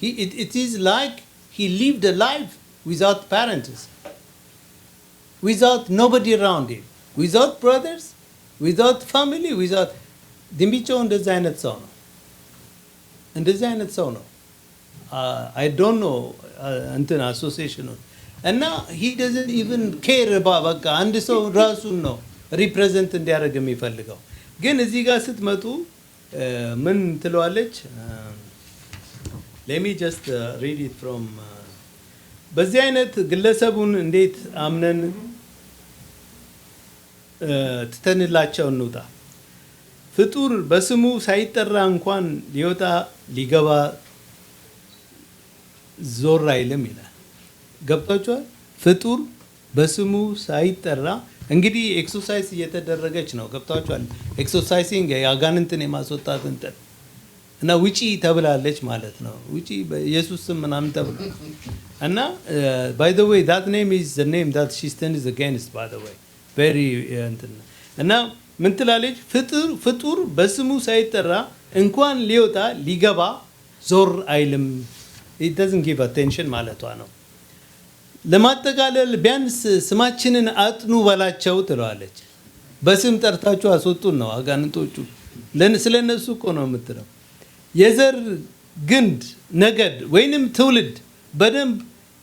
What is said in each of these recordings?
It is like he lived a life without parents, without nobody around him, without brothers, without family, without ድንቢቸው እንደዚህ አይነት ሰው ነው። እንደዚህ አይነት ሰው ነው። I don't know እንትን አሶሲዬሽኑን እና he doesn't even care about በቃ አንድ ሰው ራሱን ነው ሪፕሬዘንት እንዲያደርግ የሚፈልገው። ግን እዚህ ጋር ስትመጡ ምን ትለዋለች? let me just read it from በዚህ አይነት ግለሰቡን እንዴት አምነን ትተንላቸው እንውጣ? ፍጡር በስሙ ሳይጠራ እንኳን ሊወጣ ሊገባ ዞር አይልም ይላል። ገብቷችኋል? ፍጡር በስሙ ሳይጠራ እንግዲህ ኤክሰርሳይዝ እየተደረገች ነው። ገብቷችኋል? ኤክሰርሳይዚንግ የአጋንንትን የማስወጣት እንትን እና ውጪ ተብላለች ማለት ነው። ውጪ በኢየሱስ ስም ምናምን ተብሎ እና by the way that name is the name that she stands against by the way very እንትን እና ምን ትላለች? ፍጡር በስሙ ሳይጠራ እንኳን ሊወጣ ሊገባ ዞር አይልም። it doesn't give attention ማለቷ ነው። ለማጠቃለል ቢያንስ ስማችንን አጥኑ በላቸው ትለዋለች። በስም ጠርታችሁ አስወጡን ነው አጋንንቶቹ። ስለነሱ እኮ ነው የምትለው። የዘር ግንድ ነገድ ወይንም ትውልድ በደንብ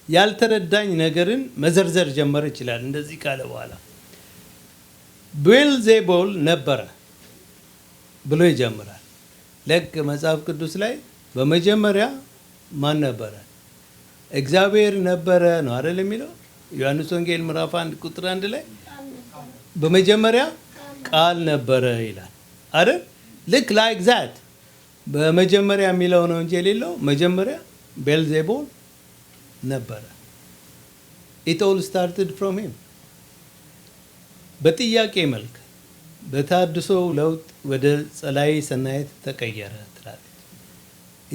ያልተረዳኝ ነገርን መዘርዘር ጀመረ ይችላል። እንደዚህ ካለ በኋላ ቤልዜቡል ነበረ ብሎ ይጀምራል። ለክ መጽሐፍ ቅዱስ ላይ በመጀመሪያ ማን ነበረ? እግዚአብሔር ነበረ ነው አይደል የሚለው? ዮሐንስ ወንጌል ምዕራፍ 1 ቁጥር 1 ላይ በመጀመሪያ ቃል ነበረ ይላል አይደል? ልክ ላይክ ዛት በመጀመሪያ የሚለው ነው እንጂ የሌለው መጀመሪያ ቤልዜቡል ነበረ። it all started from him። በጥያቄ መልክ በታድሶ ለውጥ ወደ ጸላይ ሰናይት ተቀየረ ትላለች።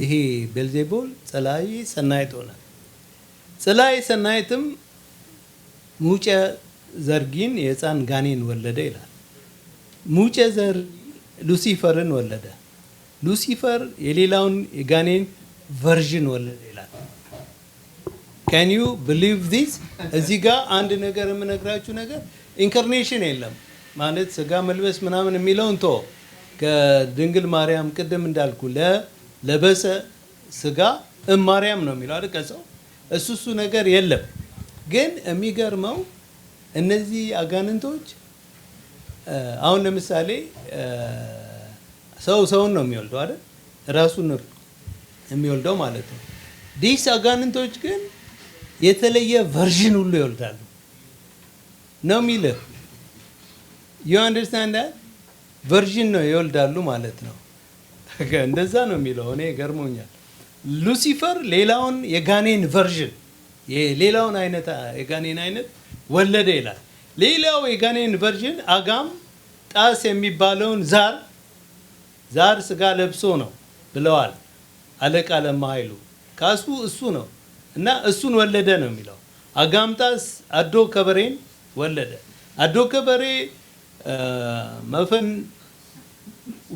ይሄ ቤልዜቡል ጸላይ ሰናይት ሆነ። ጸላይ ሰናይትም ሙጨ ዘርጊን የሕፃን ጋኔን ወለደ ይላል። ሙጨ ዘር ሉሲፈርን ወለደ። ሉሲፈር የሌላውን የጋኔን ቨርዥን ወለደ ይላል። can you believe this? እዚህ ጋር አንድ ነገር የምነግራችሁ ነገር ኢንካርኔሽን የለም ማለት ስጋ መልበስ ምናምን የሚለውን ቶ ከድንግል ማርያም ቅድም እንዳልኩ ለበሰ ስጋ ማርያም ነው የሚለው አይደል? ከሰው እሱ ነገር የለም። ግን የሚገርመው እነዚህ አጋንንቶች አሁን ለምሳሌ ሰውን ነው የሚወልደው አይደል? ራሱን የሚወልደው ማለት ነው። ዲስ አጋንንቶች ግን የተለየ ቨርዥን ሁሉ ይወልዳሉ ነው የሚልህ። you understand that? ቨርዥን ነው ይወልዳሉ ማለት ነው። እንደዛ ነው የሚለው። እኔ ገርሞኛል። ሉሲፈር ሌላውን የጋኔን ቨርዥን ሌላውን አይነት የጋኔን አይነት ወለደ ይላል። ሌላው የጋኔን ቨርዥን አጋም ጣስ የሚባለውን ዛር ስጋ ለብሶ ነው ብለዋል አለቃ ለማ ኃይሉ። ካሱ እሱ ነው እና እሱን ወለደ ነው የሚለው። አጋምጣስ አዶ ከበሬን ወለደ። አዶ ከበሬ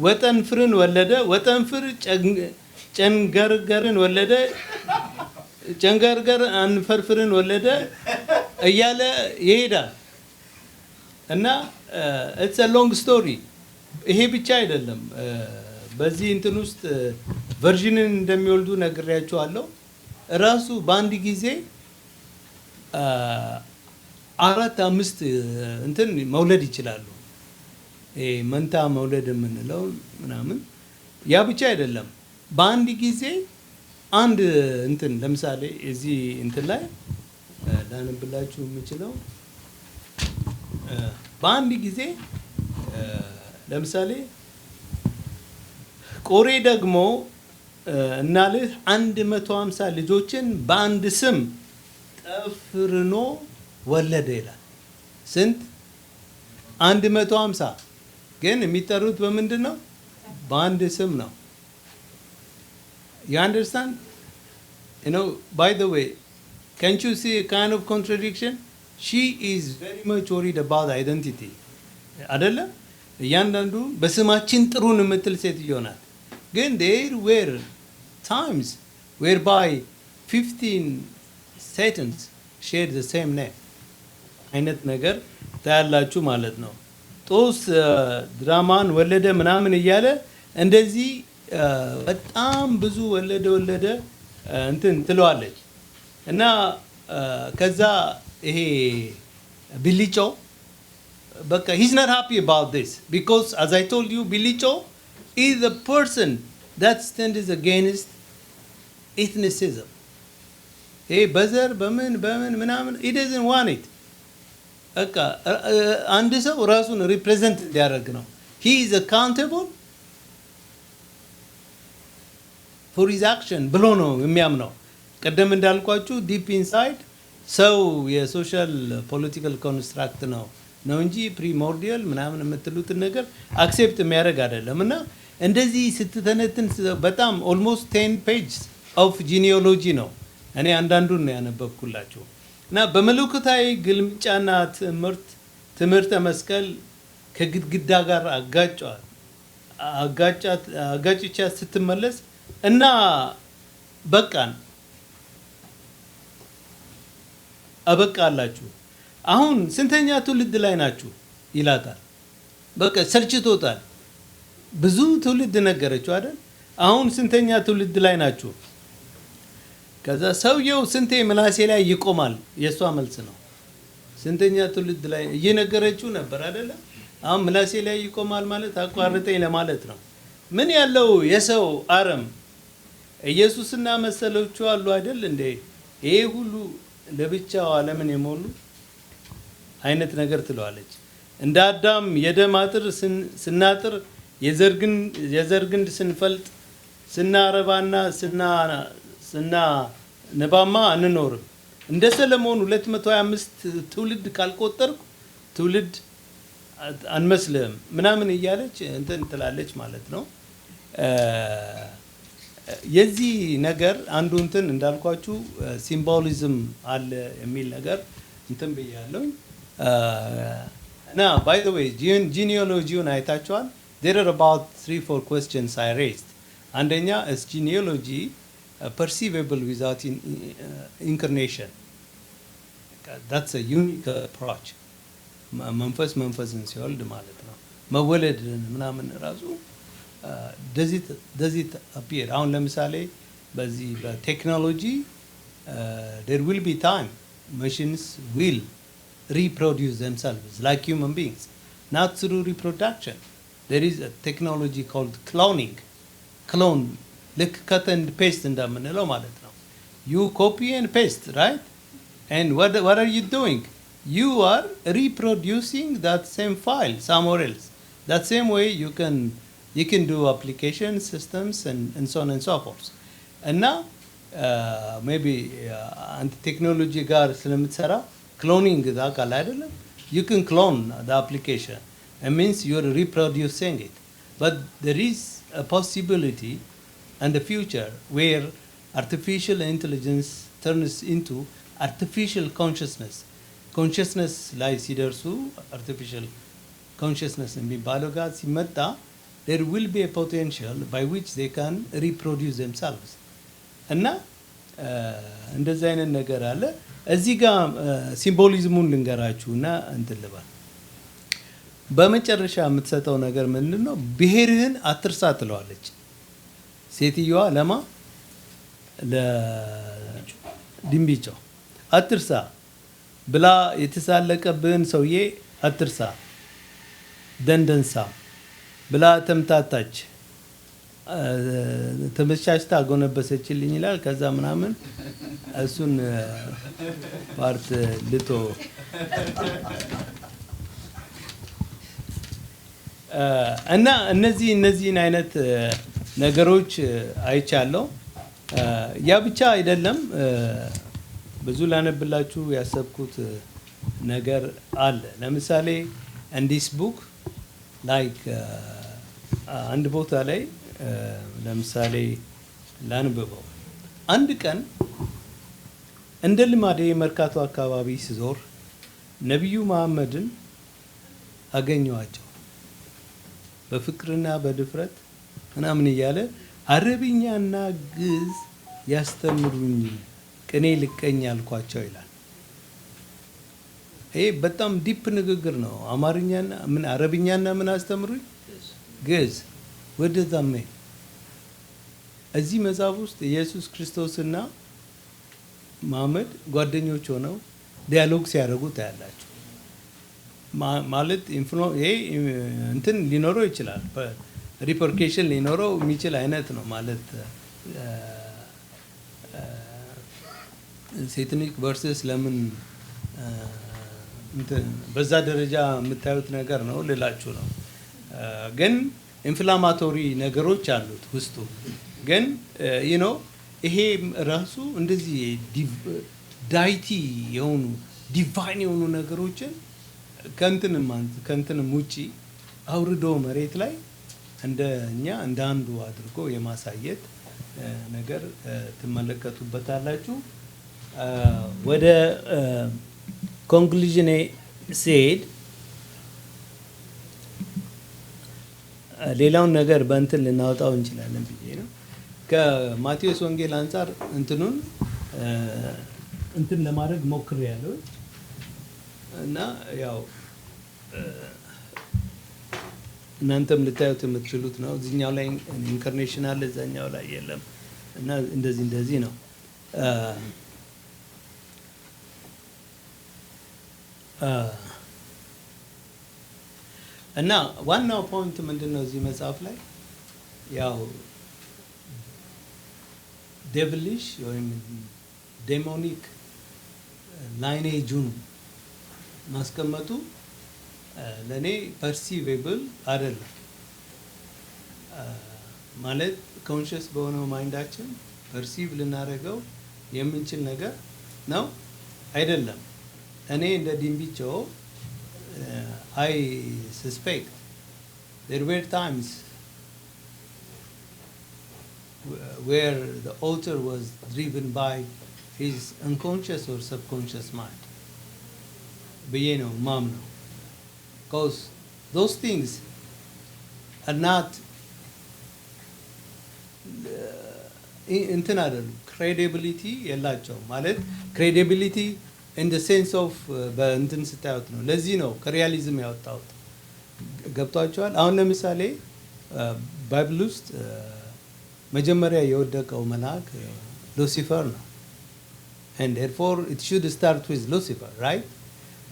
ወጠን ፍርን ወለደ። ወጠን ፍር ጨንገርገርን ወለደ። ጨንገርገር አንፈርፍርን ወለደ እያለ ይሄዳል እና it's a long story። ይሄ ብቻ አይደለም። በዚህ እንትን ውስጥ ቨርዥንን እንደሚወልዱ ነግሬያቸዋለሁ። ራሱ በአንድ ጊዜ 4-5 እንትን መውለድ ይችላሉ። መንታ መውለድ የምንለው ምናምን። ያ ብቻ አይደለም። በአንድ ጊዜ አንድ እንትን ለምሳሌ እዚህ እንትን ላይ ላነብላችሁ የምችለው በአንድ ጊዜ ለምሳሌ ቆሬ ደግሞ እናልህ 150 ልጆችን በአንድ ስም ጠፍርኖ ወለደ ይላል። ስንት? 150 ግን የሚጠሩት በምንድን ነው? በአንድ ስም ነው። you understand? by the way, can't you see a kind of contradiction? she is very much worried about identity አይደለም? እያንዳንዱ በስማችን ጥሩን የምትል ሴትዮ ናት። ግን there were times whereby 15 Satans share the same name አይነት ነገር ታያላችሁ ማለት ነው። ጦስ ድራማን ወለደ ምናምን እያለ እንደዚህ በጣም ብዙ ወለደ እንትን ትለዋለች እና ከዛ ይሄ ቢሊጮ በቃ he's not happy about this because as I told you ቢሊጮ is the person that stands against ethnicism. ይሄ በዘር በምን ምናምን he doesn't want it. በቃ አንድ ሰው ራሱን ሪፕሬዘንት እንዲያደርግ ነው። he is accountable for his action ብሎ ነው የሚያምነው። ቀደም እንዳልኳችሁ ዲፕ ኢንሳይድ ሰው የሶሻል ፖለቲካል ኮንስትራክት ነው እንጂ ፕሪሞርዲያል ምናምን የምትሉትን ነገር አክሴፕት የሚያደርግ አይደለም። እና እንደዚህ ስትተነትን በጣም ኦልሞስት 10 pages ኦፍ ጂኒኦሎጂ ነው። እኔ አንዳንዱን ነው ያነበብኩላችሁ። እና በመለኮታዊ ግልምጫና ትምህርተ መስቀል ከግድግዳ ጋር አጋጭቻ ስትመለስ እና በቃን አበቃላችሁ። አሁን ስንተኛ ትውልድ ላይ ናችሁ ይላታል። በቃ ሰልችቶታል። ብዙ ትውልድ ነገረችው አይደል? አሁን ስንተኛ ትውልድ ላይ ናችሁ? ከዛ ሰውየው ስንቴ ምላሴ ላይ ይቆማል የሷ መልስ ነው። ስንተኛ ትውልድ ላይ እየነገረችው ነበር አይደለ? አሁን ምላሴ ላይ ይቆማል ማለት አቋርጠኝ ለማለት ነው። ምን ያለው የሰው አረም ኢየሱስና መሰሎቹ አሉ አይደል እንዴ? ይሄ ሁሉ ለብቻው ዓለምን የሞሉ አይነት ነገር ትለዋለች። እንደ አዳም የደም አጥር ስናጥር የዘር ግንድ ስንፈልጥ ስናረባና ስናነባማ አንኖርም። እንደ ሰለሞን 225 ትውልድ ካልቆጠርኩ ትውልድ አንመስልም ምናምን እያለች እንትን ትላለች ማለት ነው። የዚህ ነገር አንዱ እንትን እንዳልኳችሁ ሲምቦሊዝም አለ የሚል ነገር እንትን ብያለሁ። Now, by the way, genealogy-ን አይታችኋል? There are about 3-4 questions I raised. አንደኛ, is genealogy perceivable without incarnation? That's a unique approach. መንፈስን ሲወልድ ማለት ነው። መወለድ ምናምን ራሱ does it appear? አሁን ለምሳሌ በዚህ በቴክኖሎጂ there will be time machines will reproduce themselves like human beings, not through reproduction. There is a technology called cloning. Clone, like cut and paste እንደምንለው ማለት ነው። You copy and paste, right? And what are you doing? You are reproducing that same file somewhere else. That same way you can do application systems and so on and so forth. And now maybe አንድ ቴክኖሎጂ ጋር ስለምትሰራ cloning ታውቃለህ አይደለም? You can clone the application. It means you're reproducing it. But there is a possibility in the future where artificial intelligence turns into artificial consciousness. Consciousness ላይ ሲደርሱ artificial consciousness የሚባለው ጋር ሲመጣ there will be a potential by which they can reproduce themselves. እና እንደዚህ አይነት ነገር አለ። እዚህ ጋር ሲምቦሊዝሙን ልንገራችሁና እንትን ልባል። በመጨረሻ የምትሰጠው ነገር ምንድን ነው? ብሔርህን አትርሳ ትለዋለች ሴትዮዋ ለማ ለድንቢጮ አትርሳ ብላ የተሳለቀብህን ሰውዬ አትርሳ ደንደንሳ ብላ ተምታታች። ተመቻችታ አጎነበሰችልኝ ይላል። ከዛ ምናምን እሱን ፓርት ልቶ እና እነዚህን አይነት ነገሮች አይቻለሁ። ያ ብቻ አይደለም፣ ብዙ ላነብላችሁ ያሰብኩት ነገር አለ። ለምሳሌ እንዲስ ቡክ ላይክ አንድ ቦታ ላይ ለምሳሌ ላንብበው። አንድ ቀን እንደ ልማዴ መርካቶ አካባቢ ሲዞር ነቢዩ መሐመድን አገኘዋቸው። በፍቅርና በድፍረት ምናምን እያለ አረብኛና ግዕዝ ያስተምሩኝ ቅኔ ልቀኝ ያልኳቸው ይላል። ይሄ በጣም ዲፕ ንግግር ነው። አማርኛና ምን አረብኛና ምን አስተምሩኝ ግዕዝ ወደዛም እዚህ መጽሐፍ ውስጥ ኢየሱስ ክርስቶስና መሐመድ ጓደኞች ሆነው ዲያሎግ ሲያደርጉ ታያላችሁ። ማለት ይሄ እንትን ሊኖረው ይችላል፣ ሪፐርኬሽን ሊኖረው የሚችል አይነት ነው። ማለት ሴትኒክ ቨርስስ ለምን በዛ ደረጃ የምታዩት ነገር ነው ልላችሁ ነው። ግን ኢንፍላማቶሪ ነገሮች አሉት ውስጡ። ግን ይሄ ራሱ እንደዚህ ዳይቲ የሆኑ ዲቫይን የሆኑ ነገሮችን ከእንትንም ውጪ አውርዶ መሬት ላይ እንደኛ እንደ አንዱ አድርጎ የማሳየት ነገር ትመለከቱበታላችሁ። ወደ ኮንክሉዥኔ ሲሄድ ሌላውን ነገር በእንትን ልናወጣው እንችላለን ብዬ ነው። ከማቴዎስ ወንጌል አንጻር እንትን ለማድረግ ሞክሬያለሁ እና ያው እናንተም ልታዩት የምትችሉት ነው። እዚህኛው ላይ ኢንካርኔሽን አለ፣ እዛኛው ላይ የለም እና እንደዚህ ነው። እና ዋናው ፖይንት ምንድን ነው እዚህ መጽሐፍ ላይ ያው ዴቪሊሽ ወይም ዴሞኒክ ላይኔጁን ማስቀመጡ ለእኔ ፐርሲቬብል አይደለም። ማለት ኮንሽስ በሆነው ማይንዳችን ፐርሲቭ ልናደርገው የምንችል ነገር ነው አይደለም። እኔ እንደ ዲምቢቾ I suspect there were times where the author was driven by his unconscious or subconscious mind. ብዬ ነው ማምነው። Because those things are not እንትን አይደሉም፣ ክሬዲቢሊቲ የላቸውም። ማለት ክሬዲቢሊቲ in the sense of በእንትን ስታዩት ነው። ለዚህ ነው ከሪያሊዝም ያወጣሁት። ገብቷቸዋል። አሁን ለምሳሌ ባይብል ውስጥ መጀመሪያ የወደቀው መልአክ ሉሲፈር ነው። and therefore it should start with Lucifer, right?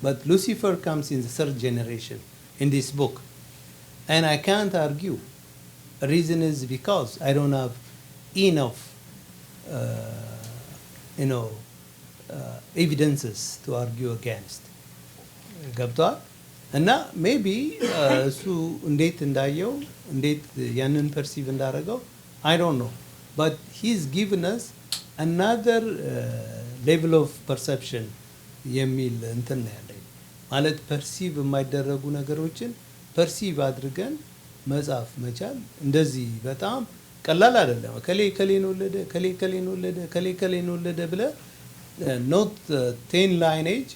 But Lucifer comes in the third generation in this book, and I can't argue. The reason is because I don't have enough evidences to argue against. ገብቷል። እና ሜቢ እሱ እንዴት እንዳየው እንዴት ያንን ፐርሲቭ እንዳደረገው I don't know, but he's given us another level of perception የሚል እንትን ነው ያለኝ። ማለት ፐርሲቭ የማይደረጉ ነገሮችን ፐርሲቭ አድርገን መጻፍ መቻል እንደዚህ በጣም ቀላል አይደለም። ከሌን ወለደ ብለ ኖት 10 lineage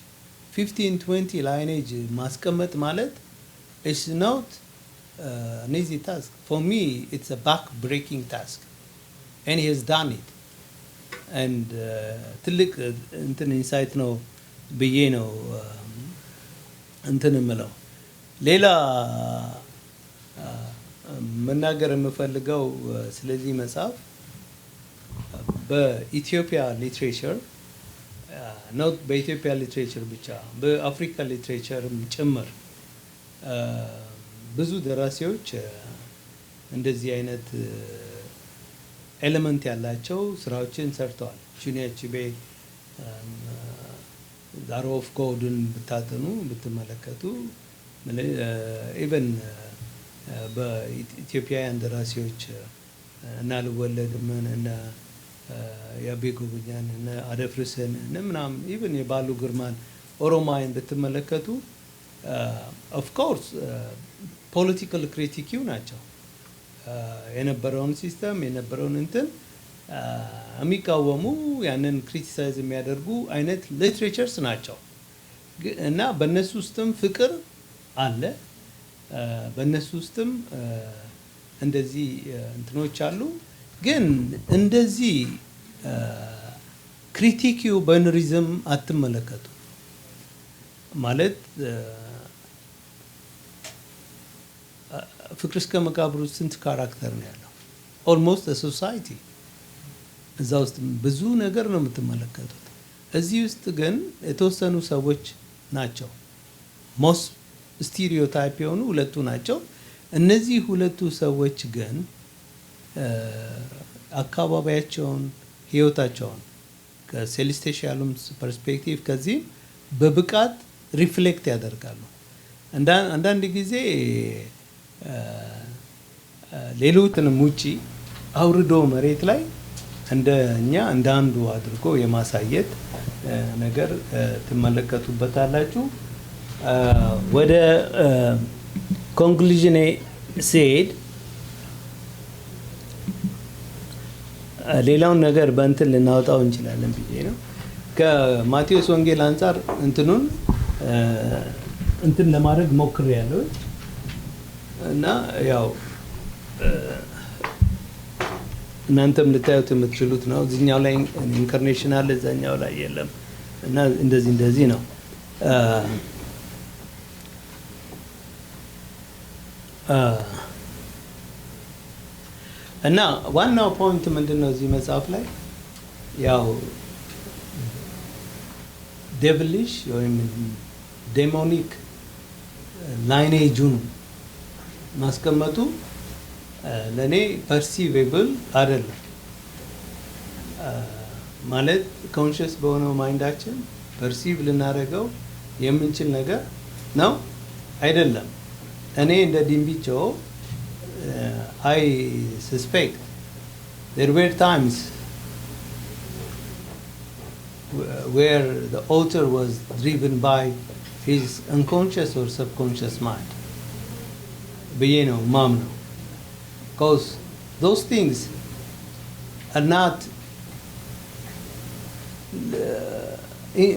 15-20 lineage ማስቀመጥ ማለት it's not an easy task. For me it's a back-breaking task, and he has done it. And ትልቅ እንትን ኢንሳይት ነው ብዬ ነው እንትን የምለው። ሌላ መናገር የምፈልገው ስለዚህ መጽሐፍ በኢትዮጵያ ሊትሬቸር ኖት በኢትዮጵያ ሊትሬቸር ብቻ በአፍሪካ ሊትሬቸርም ጭምር ብዙ ደራሲዎች እንደዚህ አይነት ኤሌመንት ያላቸው ስራዎችን ሰርተዋል። ቹኒያ አቺቤ ዛሮ ኦፍ ጎድን ብታጠኑ ብትመለከቱ ኢቨን በኢትዮጵያውያን ደራሲዎች እና ልወለድምን እና የአቤ ጉበኛን እና አደፍርስን እና ምናምን ኢቨን የባሉ ግርማን ኦሮማይን ብትመለከቱ ኦፍ ኮርስ ፖለቲካል ክሪቲኪው ናቸው። የነበረውን ሲስተም የነበረውን እንትን የሚቃወሙ ያንን ክሪቲሳይዝ የሚያደርጉ አይነት ሊትሬቸርስ ናቸው። እና በእነሱ ውስጥም ፍቅር አለ፣ በእነሱ ውስጥም እንደዚህ እንትኖች አሉ። ግን እንደዚህ ክሪቲክ በንሪዝም አትመለከቱ ማለት ፍቅር እስከ መቃብር ስንት ካራክተር ነው ያለው? ኦልሞስት ሶሳይቲ እዛ ውስጥ ብዙ ነገር ነው የምትመለከቱት። እዚህ ውስጥ ግን የተወሰኑ ሰዎች ናቸው ሞስት ስቲሪዮታይፕ የሆኑ ሁለቱ ናቸው። እነዚህ ሁለቱ ሰዎች ግን አካባቢያቸውን ህይወታቸውን ከሴሌስቲያሉም ፐርስፔክቲቭ ከዚህ በብቃት ሪፍሌክት ያደርጋሉ። አንዳንድ ጊዜ ሌሎችንም ውጪ አውርዶ መሬት ላይ እንደኛ እንደ አንዱ አድርጎ የማሳየት ነገር ትመለከቱበታላችሁ። ወደ ኮንክሉዥን ሲሄድ ሌላውን ነገር በእንትን ልናወጣው እንችላለን ብዬ ነው። ከማቴዎስ ወንጌል አንጻር እንትን ለማድረግ ሞክሬያለሁ እና ያው እናንተም ልታዩት የምትችሉት ነው። እዚህኛው ላይ ኢንካርኔሽን አለ፣ እዛኛው ላይ የለም እና እንደዚህ ነው። እና ዋናው ፖይንት ምንድነው እዚህ መጽሐፍ ላይ ያው ዴቪሊሽ ወይም ዴሞኒክ ላይኔጁን ማስቀመጡ ለኔ ፐርሲቬብል አይደለም። ማለት ኮንሽስ በሆነው ማይንዳችን ፐርሲቭ ልናደርገው የምንችል ነገር ነው አይደለም። እኔ እንደ ዲምቢቾ I suspect there were times where the author was driven by his unconscious or subconscious mind. ብዬ ነው ማምነው። Because those things are not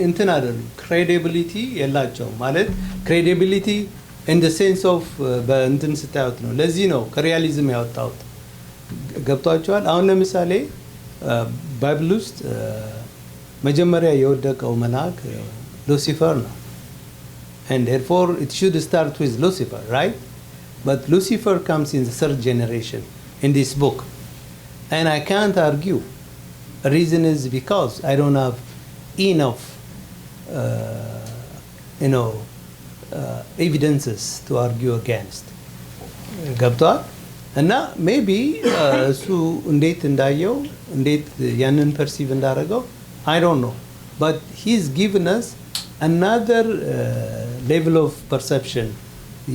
እንትን አይደሉም፣ ክሬዲቢሊቲ የላቸውም። ማለት ክሬዲቢሊቲ in the sense of በእንትን ስታዩት ነው። ለዚህ ነው ከሪያሊዝም ያወጣሁት። ገብቷቸዋል። አሁን ለምሳሌ ባይብል ውስጥ መጀመሪያ የወደቀው መልአክ ሉሲፈር ነው። and therefore it should start with Lucifer, right? But Lucifer comes in the third generation in this book, and I can't argue. The reason is because I don't have enough evidences to argue against. ገብቷል። እና ሜቢ እሱ እንዴት እንዳየው እንዴት ያንን ፐርሲቭ እንዳደረገው I don't know, but he's given us another level of perception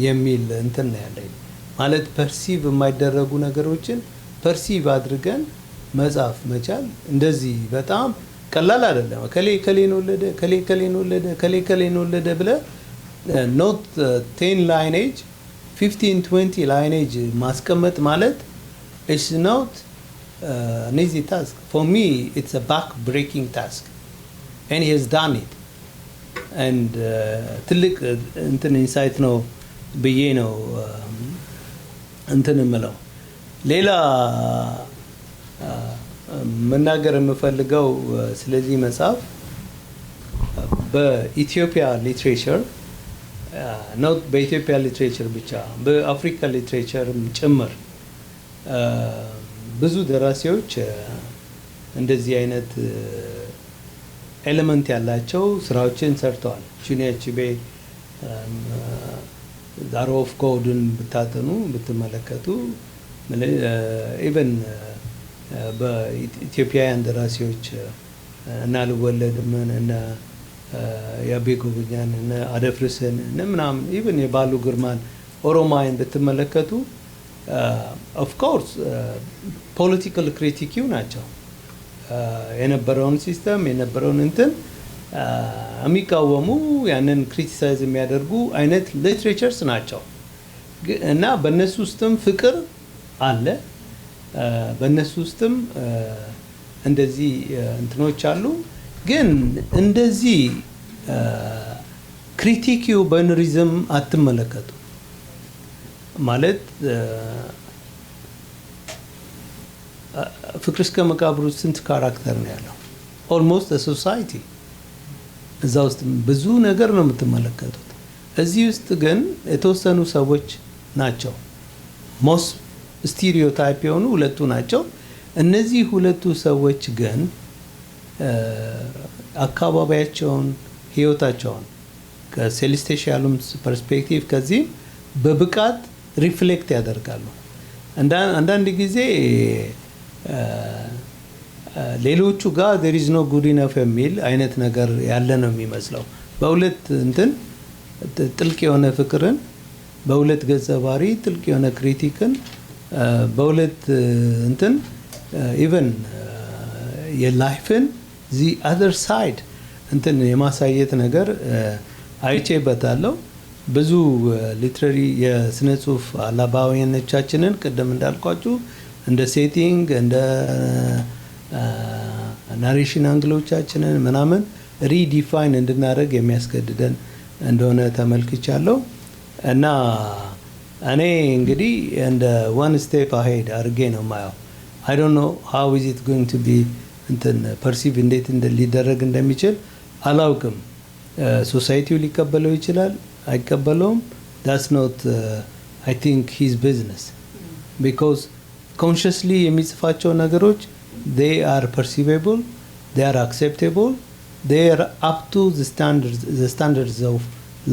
የሚል እንትን ነው ያለኝ። ማለት ፐርሲቭ የማይደረጉ ነገሮችን ፐርሲቭ አድርገን መጻፍ መቻል እንደዚህ በጣም ቀላል አይደለም። ከሌን ወለደ ብለ ኖት 10 ላይኔጅ 15-20 ላይኔጅ ማስቀመጥ ማለት it's not an easy task. For me it's a back breaking task, and he has done it. And ትልቅ እንትን ኢንሳይት ነው ብዬ ነው እንትን የምለው። ሌላ መናገር የምፈልገው ስለዚህ መጽሐፍ በኢትዮጵያ ሊትሬቸር ኖት በኢትዮጵያ ሊትሬቸር ብቻ በአፍሪካ ሊትሬቸርም ጭምር ብዙ ደራሲዎች እንደዚህ አይነት ኤሌመንት ያላቸው ስራዎችን ሰርተዋል። ጁኒያ ቺቤ ዳሮ ኦፍ ኮድን ብታጠኑ ብትመለከቱ ኢቨን በኢትዮጵያውያን ደራሲዎች እና ልወለድምን እና ያቤ ጎበኛን እና አደፍርስን እና ምናምን ኢቨን የባሉ ግርማን ኦሮማይን ብትመለከቱ ኦፍ ኮርስ ፖለቲካል ክሪቲኪው ናቸው። የነበረውን ሲስተም የነበረውን እንትን የሚቃወሙ ያንን ክሪቲሳይዝ የሚያደርጉ አይነት ሊትሬቸርስ ናቸው። እና በእነሱ ውስጥም ፍቅር አለ፣ በእነሱ ውስጥም እንደዚህ እንትኖች አሉ። ግን እንደዚህ ክሪቲኪው በንሪዝም አትመለከቱ። ማለት ፍቅር እስከ መቃብር ውስጥ ስንት ካራክተር ነው ያለው? ኦልሞስት ሶሳይቲ እዛ ውስጥ ብዙ ነገር ነው የምትመለከቱት። እዚህ ውስጥ ግን የተወሰኑ ሰዎች ናቸው ሞስት ስቲሪዮታይፕ የሆኑ ሁለቱ ናቸው። እነዚህ ሁለቱ ሰዎች ግን አካባቢያቸውን ህይወታቸውን ከሴሌስቲያሉም ፐርስፔክቲቭ ከዚህ በብቃት ሪፍሌክት ያደርጋሉ። አንዳንድ ጊዜ ሌሎቹ ጋር there is no good enough የሚል አይነት ነገር ያለ ነው የሚመስለው። በሁለት እንትን ጥልቅ የሆነ ፍቅርን፣ በሁለት ገጸ ባህሪ ጥልቅ የሆነ ክሪቲክን፣ በሁለት እንትን ኢቨን የላይፍን the other side እንትን የማሳየት ነገር አይቼበታለሁ። ብዙ ሊትራሪ የስነ ጽሁፍ አላባዊነቻችንን ቅድም እንዳልኳችሁ እንደ ሴቲንግ እንደ ናሬሽን አንግሎቻችንን ምናምን ሪዲፋይን እንድናደርግ የሚያስገድደን እንደሆነ ተመልክቻለሁ። እና እኔ እንግዲህ እንደ one step ahead አድርጌ ነው ማየው። I don't know how is it going to be እንትን ፐርሲቭ እንዴት ሊደረግ እንደሚችል አላውቅም። ሶሳይቲው ሊቀበለው ይችላል አይቀበለውም። that's not I think his business because consciously የሚጽፋቸው ነገሮች they are perceivable, they are acceptable, they are up to the standards of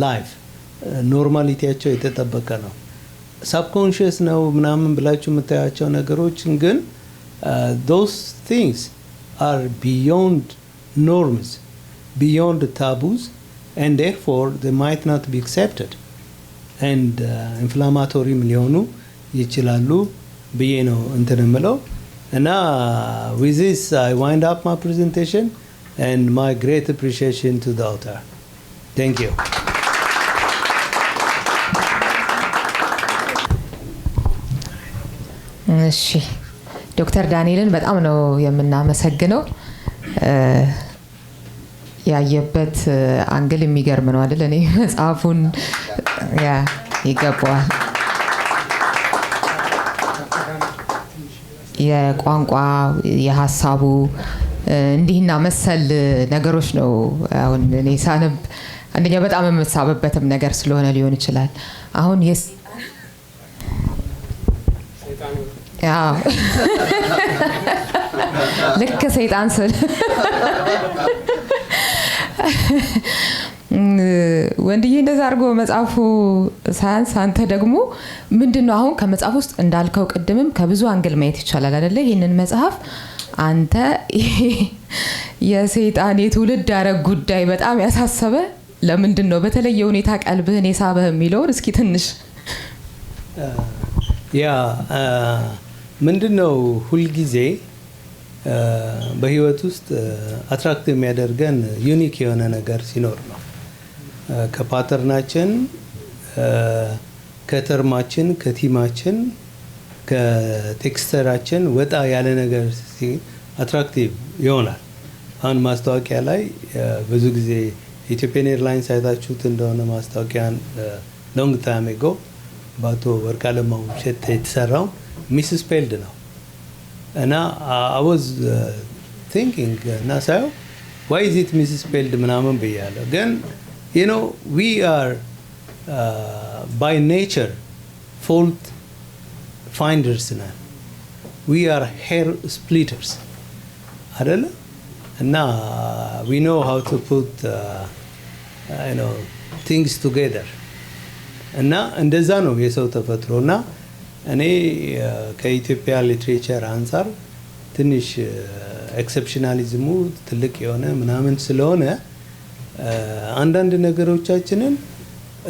life. ኖርማሊቲያቸው የተጠበቀ ነው። ሳብኮንሽስ ነው ምናምን ብላችሁ የምታያቸው ነገሮችን ግን those things are beyond norms, beyond taboos, and therefore they might not be accepted and inflammatory ሊሆኑ ይችላሉ ብዬ ነው እንትን የምለው። እና with this I wind up my presentation and my great appreciation to the author. Thank you. እሺ ዶክተር ዳንኤልን በጣም ነው የምናመሰግነው። ያየበት አንግል የሚገርም ነው አይደል? እኔ መጽሐፉን ያ ይገባዋል። የቋንቋ የሐሳቡ እንዲህና መሰል ነገሮች ነው አሁን እኔ ሳነብ አንደኛ በጣም የምሳበበትም ነገር ስለሆነ ሊሆን ይችላል። አሁን ያው ልክ ሰይጣን ስል ወንድዬ እንደዛ አድርጎ መጽሐፉ ሳያንስ አንተ ደግሞ ምንድነው አሁን ከመጽሐፍ ውስጥ እንዳልከው ቅድምም ከብዙ አንግል ማየት ይቻላል አይደለ? ይሄንን መጽሐፍ አንተ የሰይጣን የትውልድ አረግ ጉዳይ በጣም ያሳሰበ ለምንድነው በተለየ ሁኔታ ቀልብህን የሳበህ የሚለውን እስኪ ትንሽ ምንድነው ሁልጊዜ በህይወት ውስጥ አትራክት የሚያደርገን ዩኒክ የሆነ ነገር ሲኖር ነው። ከፓተርናችን፣ ከተርማችን፣ ከቲማችን፣ ከቴክስቸራችን ወጣ ያለ ነገር አትራክቲቭ ይሆናል። አሁን ማስታወቂያ ላይ ብዙ ጊዜ ኢትዮጵያን ኤርላይንስ አይታችሁት እንደሆነ ማስታወቂያን ሎንግ ታይም አጎ በአቶ ወርቅአለማው እሸቴ የተሰራው ሚስ ስፔልድ ነው እና I was thinking እና ሳየው why is it ሚስ ስፔልድ ምናምን ብያለሁ። ግን you know we are by nature fault finders ነን. we are hair splitters አይደለ? እና we know how to put you know things together እና እንደዛ ነው የሰው ተፈጥሮና እኔ ከኢትዮጵያ ሊትሬቸር አንፃር ትንሽ ኤክሰፕሽናሊዝሙ ትልቅ የሆነ ምናምን ስለሆነ አንዳንድ ነገሮቻችንን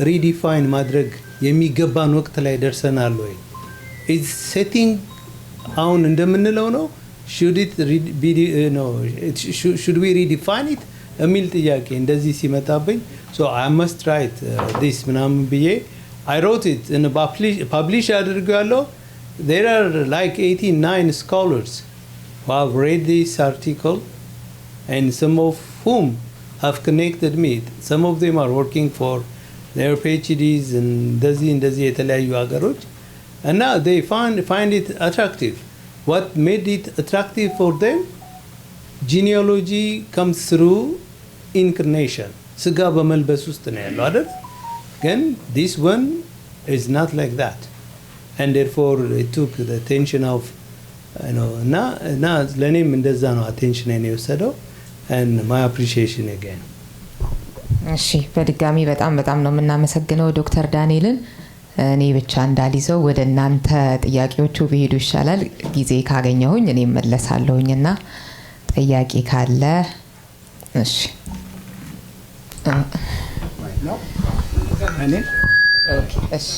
ሪዲፋይን ማድረግ የሚገባን ወቅት ላይ ደርሰናል ወይ? ኢትስ ሴቲንግ አሁን እንደምንለው ነው should we redefine it የሚል ጥያቄ እንደዚህ ሲመጣብኝ so I must write this ምናምን ብዬ I wrote it in a publish አድርጌያለሁ. There are like 89 scholars who have read this article and some of whom have connected me. Some of them are working for their PhDs እንደዚህ የተለያዩ ሀገሮች እና they find it attractive what made it attractive for them, genealogy comes through incarnation. ስጋ በመልበስ ውስጥ ነው ያለው አይደል? ግን this one is not like that, and therefore it took the attention of እና ለእኔም እንደዛ ነው attention የወሰደው, and my appreciation again. እሺ በድጋሚ በጣም ነው የምናመሰግነው ዶክተር ዳንኤልን። እኔ ብቻ እንዳልይዘው ወደ እናንተ ጥያቄዎቹ ቢሄዱ ይሻላል። ጊዜ ካገኘሁኝ እኔ መለሳለሁኝና ጥያቄ ካለ እሺ እኔ ኦኬ እሺ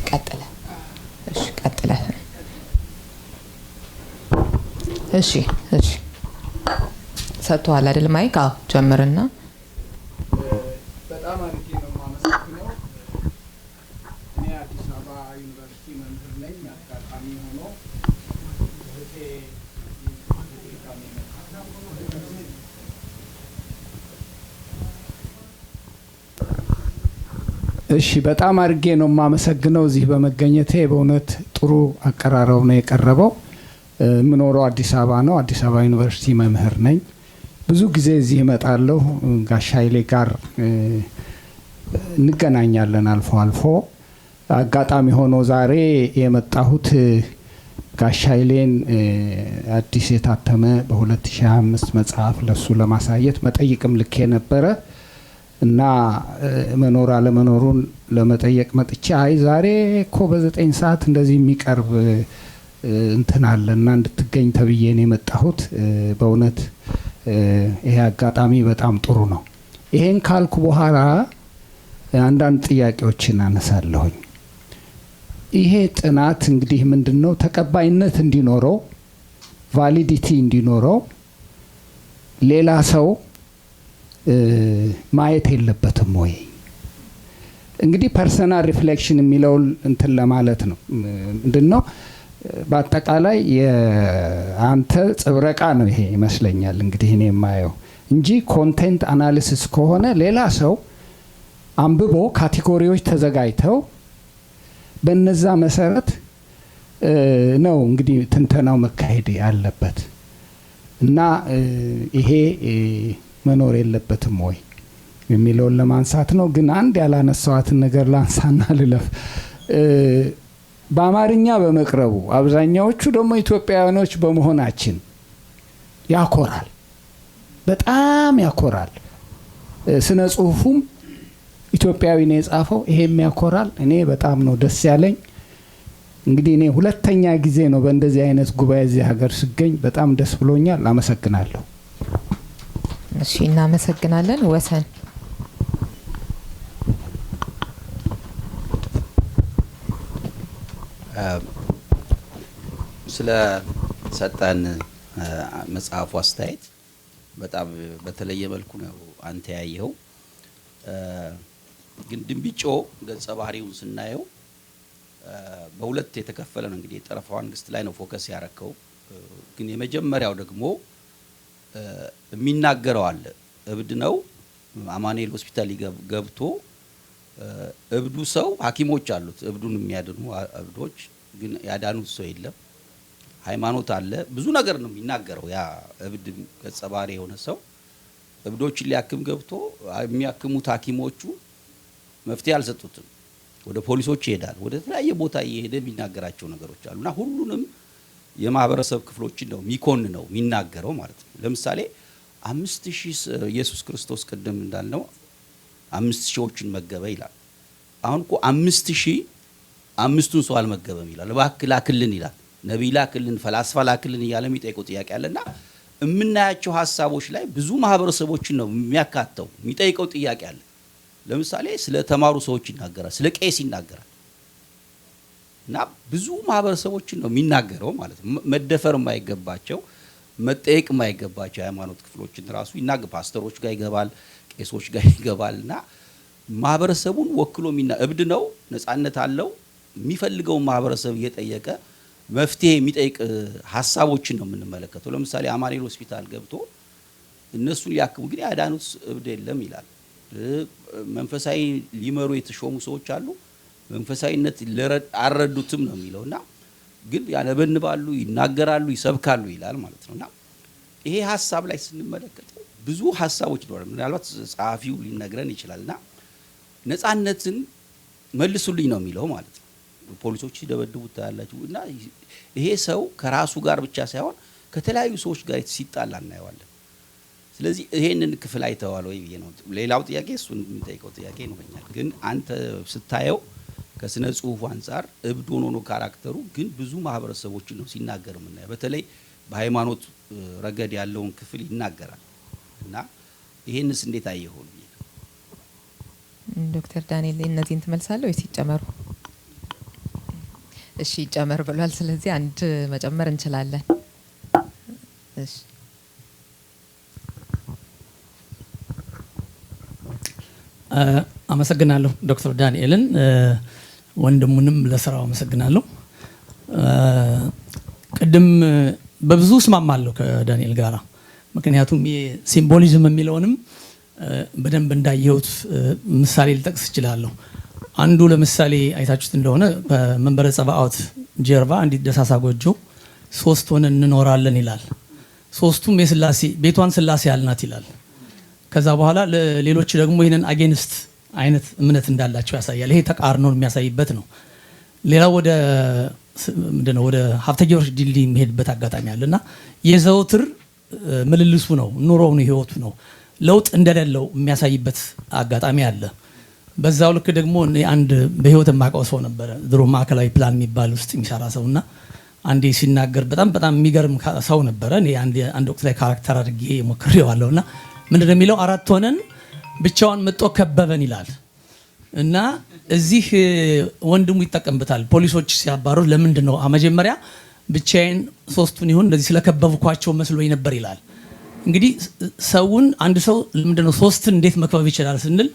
ቀጥለ እሺ ሰጥቷል አይደል? ማይክ አዎ ጀምርና። በጣም አድርጌ ነው የማመሰግነው። እኔ አዲስ አበባ ዩኒቨርሲቲ መምህር ነኝ። አጋጣሚ ሆኖ እሺ በጣም አድርጌ ነው የማመሰግነው እዚህ በመገኘቴ። በእውነት ጥሩ አቀራረብ ነው የቀረበው። የምኖረው አዲስ አበባ ነው። አዲስ አበባ ዩኒቨርሲቲ መምህር ነኝ። ብዙ ጊዜ እዚህ እመጣለሁ። ጋሽ ኃይሌ ጋር እንገናኛለን አልፎ አልፎ። አጋጣሚ ሆኖ ዛሬ የመጣሁት ጋሽ ኃይሌን አዲስ የታተመ በ2025 መጽሐፍ ለሱ ለማሳየት መጠይቅም ልኬ ነበረ እና መኖር አለመኖሩን ለመጠየቅ መጥቼ አይ ዛሬ እኮ በ9 ሰዓት እንደዚህ የሚቀርብ እንትን አለና እንድትገኝ ተብዬ ነው የመጣሁት። በእውነት ይሄ አጋጣሚ በጣም ጥሩ ነው። ይሄን ካልኩ በኋላ አንዳንድ ጥያቄዎችን አነሳለሁኝ። ይሄ ጥናት እንግዲህ ምንድነው ተቀባይነት እንዲኖረው ቫሊዲቲ እንዲኖረው ሌላ ሰው ማየት የለበትም ወይ? እንግዲህ ፐርሰናል ሪፍሌክሽን የሚለው እንትን ለማለት ነው። ምንድነው በአጠቃላይ የአንተ ጽብረቃ ነው ይሄ ይመስለኛል እንግዲህ እኔ የማየው እንጂ ኮንቴንት አናሊሲስ ከሆነ ሌላ ሰው አንብቦ ካቴጎሪዎች ተዘጋጅተው በነዛ መሰረት ነው እንግዲህ ትንተናው መካሄድ ያለበት እና ይሄ መኖር የለበትም ወይ የሚለውን ለማንሳት ነው። ግን አንድ ያላነሳዋትን ነገር ላንሳና ልለፍ። በአማርኛ በመቅረቡ አብዛኛዎቹ ደግሞ ኢትዮጵያውያኖች በመሆናችን ያኮራል፣ በጣም ያኮራል። ስነ ጽሁፉም ኢትዮጵያዊ ነው የጻፈው፣ ይሄም ያኮራል። እኔ በጣም ነው ደስ ያለኝ። እንግዲህ እኔ ሁለተኛ ጊዜ ነው በእንደዚህ አይነት ጉባኤ እዚህ ሀገር ስገኝ፣ በጣም ደስ ብሎኛል። አመሰግናለሁ። እሺ እናመሰግናለን። ወሰን ስለ ሰጠን መጽሐፉ አስተያየት በጣም በተለየ መልኩ ነው አንተ ያየኸው። ግን ድንቢጮ ገጸ ባህሪውን ስናየው በሁለት የተከፈለ ነው። እንግዲህ ጠረፋው አንግስት ላይ ነው ፎከስ ያረከው። ግን የመጀመሪያው ደግሞ የሚናገረው አለ። እብድ ነው። አማኑኤል ሆስፒታል ገብቶ እብዱ ሰው ሐኪሞች አሉት እብዱን የሚያድኑ እብዶች፣ ግን ያዳኑት ሰው የለም። ሃይማኖት አለ። ብዙ ነገር ነው የሚናገረው። ያ እብድ ገጸ ባህሪ የሆነ ሰው እብዶችን ሊያክም ገብቶ የሚያክሙት ሐኪሞቹ መፍትሄ አልሰጡትም። ወደ ፖሊሶች ይሄዳል። ወደ ተለያየ ቦታ እየሄደ የሚናገራቸው ነገሮች አሉና ሁሉንም የማህበረሰብ ክፍሎችን ነው ሚኮን ነው የሚናገረው ማለት ነው። ለምሳሌ 5000 ኢየሱስ ክርስቶስ ቅድም እንዳልነው 5000ዎችን መገበ ይላል። አሁን እኮ 5000 አምስቱን ሰው አልመገበም ይላል። እባክህ ላክልን ይላል። ነብይ ላክልን፣ ፈላስፋ ላክልን እያለ የሚጠይቀው ጥያቄ አለና የምናያቸው ሐሳቦች ላይ ብዙ ማህበረሰቦችን ነው የሚያካተው። የሚጠይቀው ጥያቄ አለ። ለምሳሌ ስለ ተማሩ ሰዎች ይናገራል፣ ስለ ቄስ ይናገራል። እና ብዙ ማህበረሰቦችን ነው የሚናገረው ማለት ነው። መደፈር የማይገባቸው መጠየቅ የማይገባቸው ሃይማኖት ክፍሎችን ራሱ ይናገራል። ፓስተሮች ጋር ይገባል፣ ቄሶች ጋር ይገባልና ማህበረሰቡን ወክሎ እብድ ነው፣ ነፃነት አለው። የሚፈልገው ማህበረሰብ እየጠየቀ መፍትሄ የሚጠይቅ ሐሳቦችን ነው የምንመለከተው። ለምሳሌ አማኑኤል ሆስፒታል ገብቶ እነሱን ሊያክሙ ግን ያዳኑት እብድ የለም ይላል። መንፈሳዊ ሊመሩ የተሾሙ ሰዎች አሉ፣ መንፈሳዊነት አልረዱትም ነው የሚለውና ግን ያነበንባሉ፣ ይናገራሉ፣ ይሰብካሉ ይላል ማለት ነውና ይሄ ሀሳብ ላይ ስንመለከተው ብዙ ሀሳቦች ይኖራሉ። ምናልባት ጸሐፊው ሊነግረን ይችላልና ነፃነትን መልሱልኝ ነው የሚለው ማለት ነው። ፖሊሶች ሲደበድቡት ታያላችሁ እና ይሄ ሰው ከራሱ ጋር ብቻ ሳይሆን ከተለያዩ ሰዎች ጋር ሲጣላ እናየዋለን። ስለዚህ ይሄንን ክፍል አይተዋል ወይ ብዬ ነው። ሌላው ጥያቄ እሱን የሚጠይቀው ጥያቄ ይኖረኛል። ግን አንተ ስታየው ከስነ ጽሁፉ አንጻር እብድ ሆኖ ነው ካራክተሩ፣ ግን ብዙ ማህበረሰቦችን ነው ሲናገር የምናየው። በተለይ በሃይማኖት ረገድ ያለውን ክፍል ይናገራል እና ይሄንስ እንዴት አየኸው? ዶክተር ዳንኤል እነዚህን ትመልሳለህ ወይስ ይጨመሩ? እሺ ይጨመር ብሏል። ስለዚህ አንድ መጨመር እንችላለን። እሺ አመሰግናለሁ ዶክተር ዳንኤልን ወንድሙንም ለስራው አመሰግናለሁ። ቅድም በብዙ እስማማለሁ ከዳንኤል ጋራ። ምክንያቱም የሲምቦሊዝም የሚለውንም በደንብ እንዳየሁት ምሳሌ ልጠቅስ እችላለሁ። አንዱ ለምሳሌ አይታችሁት እንደሆነ በመንበረ ጸባኦት ጀርባ አንዲት ደሳሳ ጎጆ 3 ሆነን እንኖራለን ይላል። 3ቱም የስላሴ ቤቷን ስላሴ ያልናት ይላል። ከዛ በኋላ ሌሎች ደግሞ ይሄንን አጌንስት አይነት እምነት እንዳላቸው ያሳያል። ይሄ ተቃርኖን የሚያሳይበት ነው። ሌላው ወደ ሀብተ ጊዮርጊስ ድልድይ የሚሄድበት አጋጣሚ አለና የዘውትር ምልልሱ ነው፣ ኑሮው ነው፣ ህይወቱ ነው። ለውጥ እንደሌለው የሚያሳይበት አጋጣሚ አለ። በዛው ልክ ደግሞ አንድ በህይወት የማውቀው ሰው ነበረ፣ ድሮ ማዕከላዊ ፕላን የሚባል ውስጥ የሚሰራ ሰውና አንዴ ሲናገር በጣም የሚገርም ሰው ነበረ። እኔ አንድ ወቅት ላይ ካራክተር አድርጌ ሞክሬዋለሁና ምንድን ነው የሚለው 4 ሆነን ብቻውን መጥቶ ከበበን ይላል። እና እዚህ ወንድሙ ይጠቀምበታል። ፖሊሶች ሲያባሩት ለምንድን ነው መጀመሪያ ብቻዬን 3ቱን ይሁን እንደዚህ ስለከበብኳቸው መስሎኝ ነበር ይላል። እንግዲህ ሰውን አንድ ሰው ለምንድን ነው 3ን እንዴት መክበብ ይችላል ስንል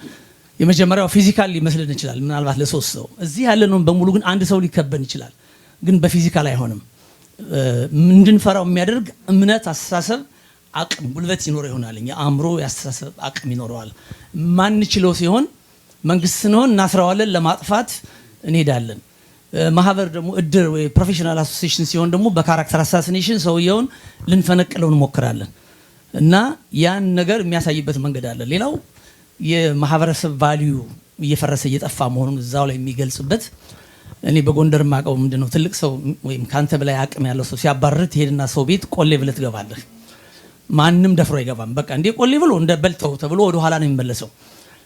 የመጀመሪያው ፊዚካል ሊመስልን ይችላል። ምናልባት ለ3 ሰው እዚህ ያለነው በሙሉ ግን አንድ ሰው ሊከበን ይችላል፣ ግን በፊዚካል አይሆንም። እንድንፈራው የሚያደርግ እምነት፣ አስተሳሰብ፣ አቅም፣ ጉልበት ይኖረው ይሆናል። የአእምሮ ያስተሳሰብ አቅም ይኖረዋል። ማንችለው ሲሆን መንግስት ስንሆን እናስራዋለን፣ ለማጥፋት እንሄዳለን። ማህበር ደግሞ እድር ወይ ፕሮፌሽናል አሶሲዬሽን ሲሆን ደግሞ በካራክተር አሳሲኔሽን ሰውየውን ልንፈነቅለው እንሞክራለን። እና ያን ነገር የሚያሳይበት መንገድ አለ። ሌላው የማህበረሰብ ቫልዩ እየፈረሰ እየጠፋ መሆኑን እዛው ላይ የሚገልጽበት እኔ በጎንደር ማቀው ምንድነው ትልቅ ሰው ወይም ካንተ በላይ አቅም ያለው ሰው ሲያባርር ትሄድና ሰው ቤት ቆሌ ብለህ ትገባለህ። ማንም ደፍሮ አይገባም። በቃ እንዴ ቆሌ ብሎ እንደ በልተው ተብሎ ወደ ኋላ ነው የሚመለሰው።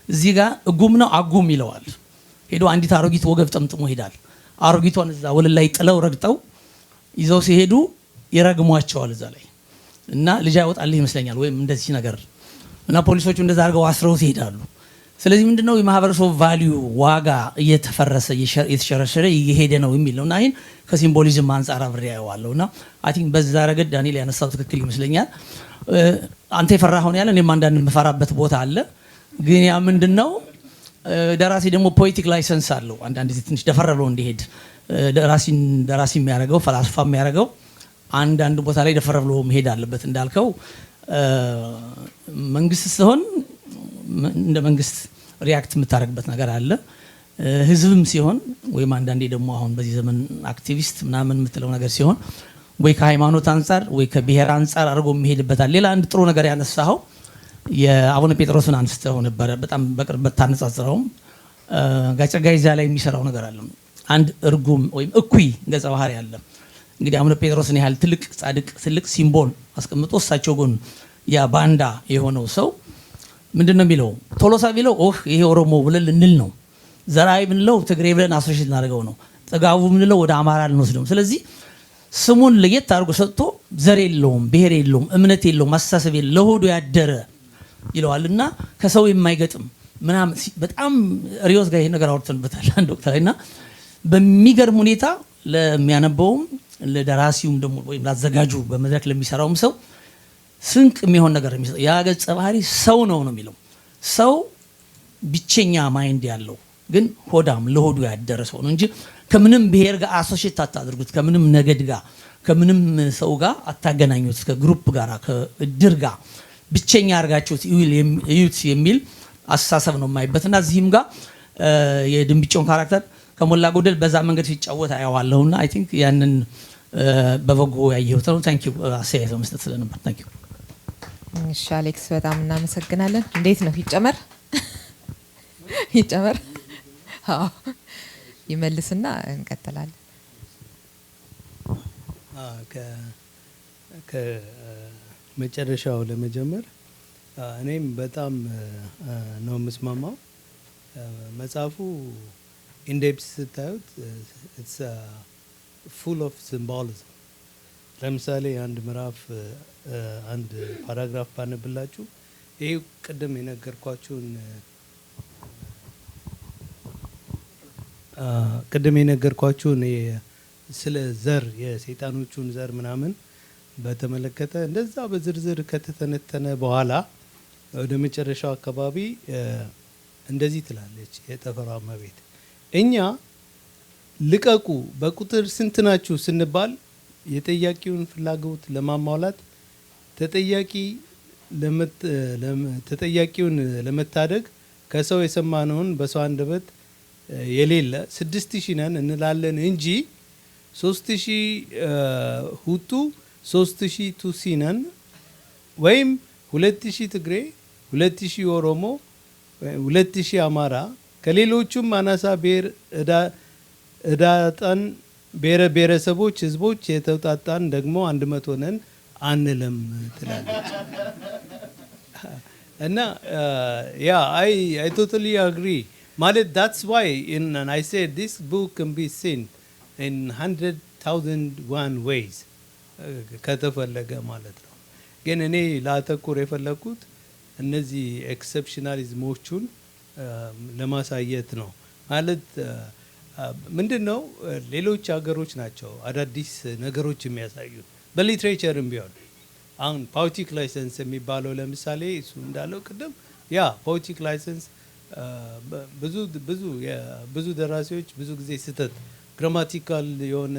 እዚህ ጋር እጉም ነው አጉም ይለዋል። ሄዶ አንዲት አሮጊት ወገብ ጠምጥሞ ይሄዳል። አሮጊቷን እዛ ወለል ላይ ጥለው ረግጠው ይዘው ሲሄዱ ይረግሟቸዋል እዛ ላይ እና ልጅ ያወጣልህ ይመስለኛል ወይም እንደዚህ ነገር እና ፖሊሶቹ እንደዛ አድርገው አስረው ይሄዳሉ። ስለዚህ ምንድነው የማህበረሰቡ ቫልዩ ዋጋ እየተፈረሰ እየተሸረሸረ እየሄደ ነው የሚል ነውና ይሄን ከሲምቦሊዝም አንፃር አብሬ ያየዋለሁና አይ ቲንክ በዛ ረገድ ዳንኤል ያነሳው ትክክል ይመስለኛል። አንተ የፈራኸውን ያለ እኔም አንዳንድ የምፈራበት ቦታ አለ። ግን ያ ምንድነው ደራሲ ደግሞ ፖኤቲክ ላይሰንስ አለው። አንዳንድ ጊዜ ትንሽ ደፈር ብሎ እንዲሄድ ደራሲ የሚያደርገው ፈላስፋ የሚያደርገው አንዳንድ ቦታ ላይ ደፈር ብሎ መሄድ አለበት። እንዳልከው መንግስት ሲሆን እንደ መንግስት ሪያክት የምታደርግበት ነገር አለ። ህዝብም ሲሆን ወይም አንዳንዴ ደግሞ አሁን በዚህ ዘመን አክቲቪስት ምናምን የምትለው ነገር ሲሆን ወይ ከሃይማኖት አንፃር ወይ ከብሔር አንፃር አድርጎ የሚሄድበታል። ሌላ አንድ ጥሩ ነገር ያነሳኸው የአቡነ ጴጥሮስን አንስተው ነበረ። በጣም በቅርበት ታነጻጽረውም ጋጨጋይዛ ላይ የሚሰራው ነገር አለ። አንድ እርጉም ወይም እኩይ ገጸ ባህሪ አለ። እንግዲህ አቡነ ጴጥሮስን ያህል ትልቅ ጻድቅ ትልቅ ሲምቦል አስቀምጦ እሳቸው ጎን ያ ባንዳ የሆነው ሰው ምንድነው የሚለው? ቶሎሳ ቢለው ይሄ ኦሮሞ ብለን ልንል ነው። ዘራይ ብንለው ትግሬ ብለን አሶሽት እናደርገው ነው። ጥጋቡ ብንለው ወደ አማራ ልንወስደው። ስለዚህ ስሙን ለየት አድርጎ ሰጥቶ ዘር የለውም፣ ብሔር የለውም፣ እምነት የለውም፣ አስተሳሰብ የለውም፣ ለሆዱ ያደረ ይለዋልና ከሰው የማይገጥም ምናምን በጣም ሪዮስ ጋር ይሄ ነገር አውርተንበታል አንድ ወቅት ላይና በሚገርም ሁኔታ ለሚያነበውም ለደራሲውም ደግሞ ወይም ላዘጋጁ በመድረክ ለሚሰራውም ሰው ስንቅ የሚሆን ነገር የሚሰጥ ያ ገጸ ባህሪ ሰው ነው የሚለው። ሰው ብቸኛ ማይንድ ያለው ግን ሆዳም ለሆዱ ያደረ ሰው ነው እንጂ ከምንም ብሔር ጋር አሶሺየት አታድርጉት፣ ከምንም ነገድ ጋር ከምንም ሰው ጋር አታገናኙት፣ ከግሩፕ ጋር ከእድር ጋር ብቸኛ አድርጋችሁት እዩት የሚል አስተሳሰብ ነው የማይበትና እዚህም ጋር የድንብጮን ካራክተር ከሞላ ጎደል በዛ መንገድ ሲጫወት አየዋለሁና አይ ቲንክ ያንን በበጎ ያየሁት ነው። ታንክ ዩ አስተያየት መስጠት ስለነበር ታንክ ዩ። እሺ አሌክስ በጣም እናመሰግናለን። እንዴት ነው ይጨመር ይጨመር? አዎ ይመልስና እንቀጥላለን። ከመጨረሻው ለመጀመር እኔም በጣም ነው የምስማማው። መጽሐፉ ኢንዴፕስ ስታዩት ኢትስ ፉል ኦፍ ሲምቦሊዝም። ለምሳሌ አንድ ምዕራፍ አንድ ፓራግራፍ ባነብላችሁ ይሄ ቅድም የነገርኳችሁን ስለ ዘር የሰይጣኖቹን ዘር ምናምን በተመለከተ እንደዛ በዝርዝር ከተተነተነ በኋላ ወደ መጨረሻው አካባቢ እንደዚህ ትላለች የጠፈሯ እመቤት፣ እኛ ልቀቁ በቁጥር ስንት ናችሁ ስንባል የጠያቂውን ፍላጎት ለማሟላት ተጠያቂውን ለመታደግ ከሰው የሰማነውን በሰው አንደበት የሌለ 6000 ነን እንላለን እንጂ 3000 ሁቱ 3000 ቱሲ ነን ወይም 2000 ትግሬ 2000 ኦሮሞ 2000 አማራ ከሌሎቹም አናሳ ብሔር እዳጣን ብሔረሰቦች ህዝቦች የተውጣጣን ደግሞ 100 ነን አንልም ትላለች። እና ያ I totally agree ማለት that's why and I said this book can be seen in 100,001 ways ከተፈለገ ማለት ነው። ግን እኔ ላተኩር የፈለኩት እነዚህ ኤክሰፕሽናሊዝሞቹን ለማሳየት ነው። ማለት ምንድነው ሌሎች ሀገሮች ናቸው አዳዲስ ነገሮች የሚያሳዩት በሊትሬቸርም ቢሆን። አሁን ፖለቲክ ላይሰንስ የሚባለው ለምሳሌ እሱ እንዳለው ቅድም ያ ፖለቲክ ላይሰንስ ብዙ ደራሲዎች ብዙ ጊዜ ስህተት ግራማቲካል የሆነ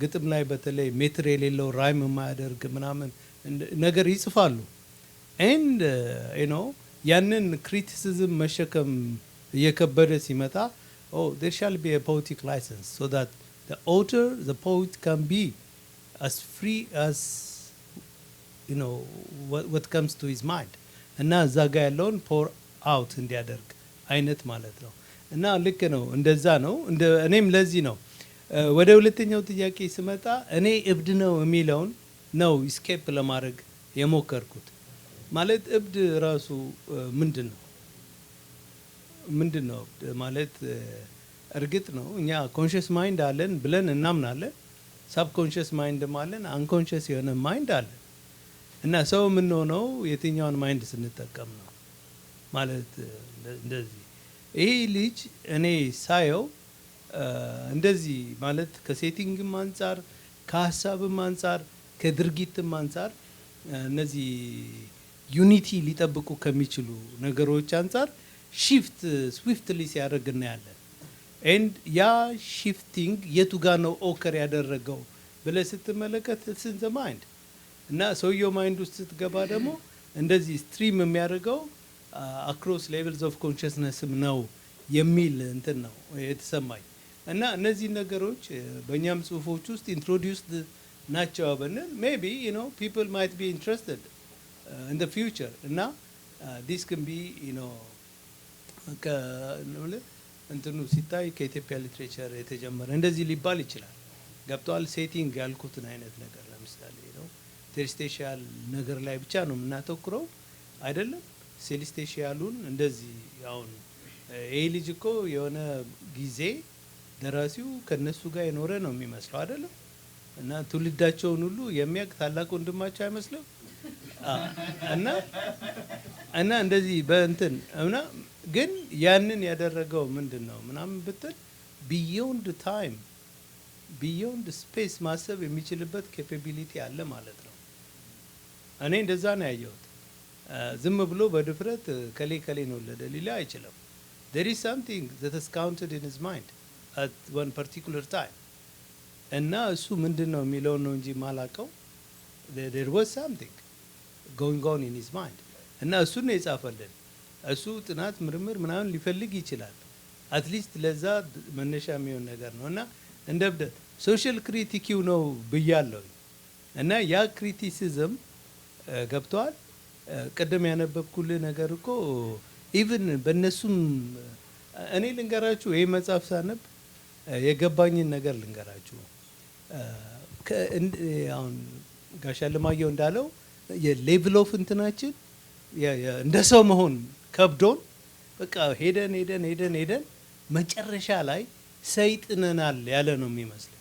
ግጥም ላይ በተለይ ሜትር የሌለው ራይም የማያደርግ ምናምን ነገር ይጽፋሉ። ኤንድ ያንን ክሪቲሲዝም መሸከም እየከበደ ሲመጣ there shall be a poetic license so that the author, the poet can be as free as what comes to his mind እና እዛ ጋ ያለውን ፖር አውት እንዲያደርግ አይነት ማለት ነው። እና ልክ ነው፣ እንደዛ ነው። እኔም ለዚህ ነው ወደ ሁለተኛው ጥያቄ ስመጣ እኔ እብድ ነው የሚለውን ነው ኢስኬፕ ለማድረግ የሞከርኩት። ማለት እብድ ራሱ ምንድን ነው ማለት? እርግጥ ነው እኛ ኮንሽስ ማይንድ አለን ብለን እናምናለን። ሳብኮንሽስ ማይንድም አለን፣ አንኮንሽስ የሆነ ማይንድ አለን። እና ሰው የምንሆነው የትኛውን ማይንድ ስንጠቀም ነው ማለት እንደዚህ። ይሄ ልጅ እኔ ሳየው እንደዚህ ማለት ከሴቲንግም አንጻር ከሀሳብም አንጻር ከድርጊትም አንጻር እነዚህ ዩኒቲ ሊጠብቁ ከሚችሉ ነገሮች አንጻር ስዊፍትሊ ሲያደርግ እናያለን። ኤንድ ያ ሺፍቲንግ የቱ ጋ ነው ኦከር ያደረገው ብለህ ስትመለከት ስንዘ ማይንድ እና ሰውየው ማይንድ ውስጥ ስትገባ ደግሞ እንደዚህ ስትሪም የሚያደርገው አክሮስ ሌቭልስ ኦፍ ኮንሽስነስም ነው የሚል እንትን ነው የተሰማኝ። እና እነዚህ ነገሮች በእኛም ጽሁፎች ውስጥ ኢንትሮዲውስድ ናቸው ብንል ሜቢ ፒፕል ማይት ቢ ኢንትረስትድ ኢን ዘ ፊውቸር እና ዲስ ክን ቢ እንትኑ ሲታይ ከኢትዮጵያ ሊትሬቸር የተጀመረ እንደዚህ ሊባል ይችላል። ገብተዋል። ሴቲንግ ያልኩትን አይነት ነገር ለምሳሌ ቴሪስቴሽያል ነገር ላይ ብቻ ነው የምናተኩረው አይደለም። ሴሊስቴሽያሉን እንደዚህ አሁን ይህ ልጅ እኮ የሆነ ጊዜ ደራሲው ከነሱ ጋር የኖረ ነው የሚመስለው አይደለም። እና ትውልዳቸውን ሁሉ የሚያውቅ ታላቅ ወንድማቸው አይመስልም። እና እንደዚህ በእንትን እና ግን ያንን ያደረገው ምንድን ነው ምናምን ብትል ቢዮንድ ታይም ቢዮንድ ስፔስ ማሰብ የሚችልበት ኬፓቢሊቲ አለ ማለት ነው። እኔ እንደዛ ነው ያየሁት። ዝም ብሎ በድፍረት ከሌ ነው ወለደ ሊላ አይችልም። there is something that is counted in his mind at one particular time እና እሱ ምንድን ነው የሚለው ነው እንጂ ማላቀው there was something going on in his mind እና እሱ ነው የጻፈልን። እሱ ጥናት ምርምር ምናምን ሊፈልግ ይችላል አትሊስት ለዛ መነሻ የሚሆን ነገር ነው እና እንደ እብደት ሶሻል ክሪቲኪው ነው ብያለሁ እና ያ ክሪቲሲዝም ገብተዋል። ቅድም ያነበብኩልህ ነገር እኮ ኢቭን በእነሱም እኔ ልንገራችሁ ይህ መጽሐፍ ሳነብ የገባኝን ነገር ልንገራችሁ። አሁን ጋሻ ለማየሁ እንዳለው የሌቭል ኦፍ እንትናችን እንደ ሰው መሆን ከብዶን በቃ ሄደን መጨረሻ ላይ ሰይጥነናል ያለ ነው የሚመስለኝ።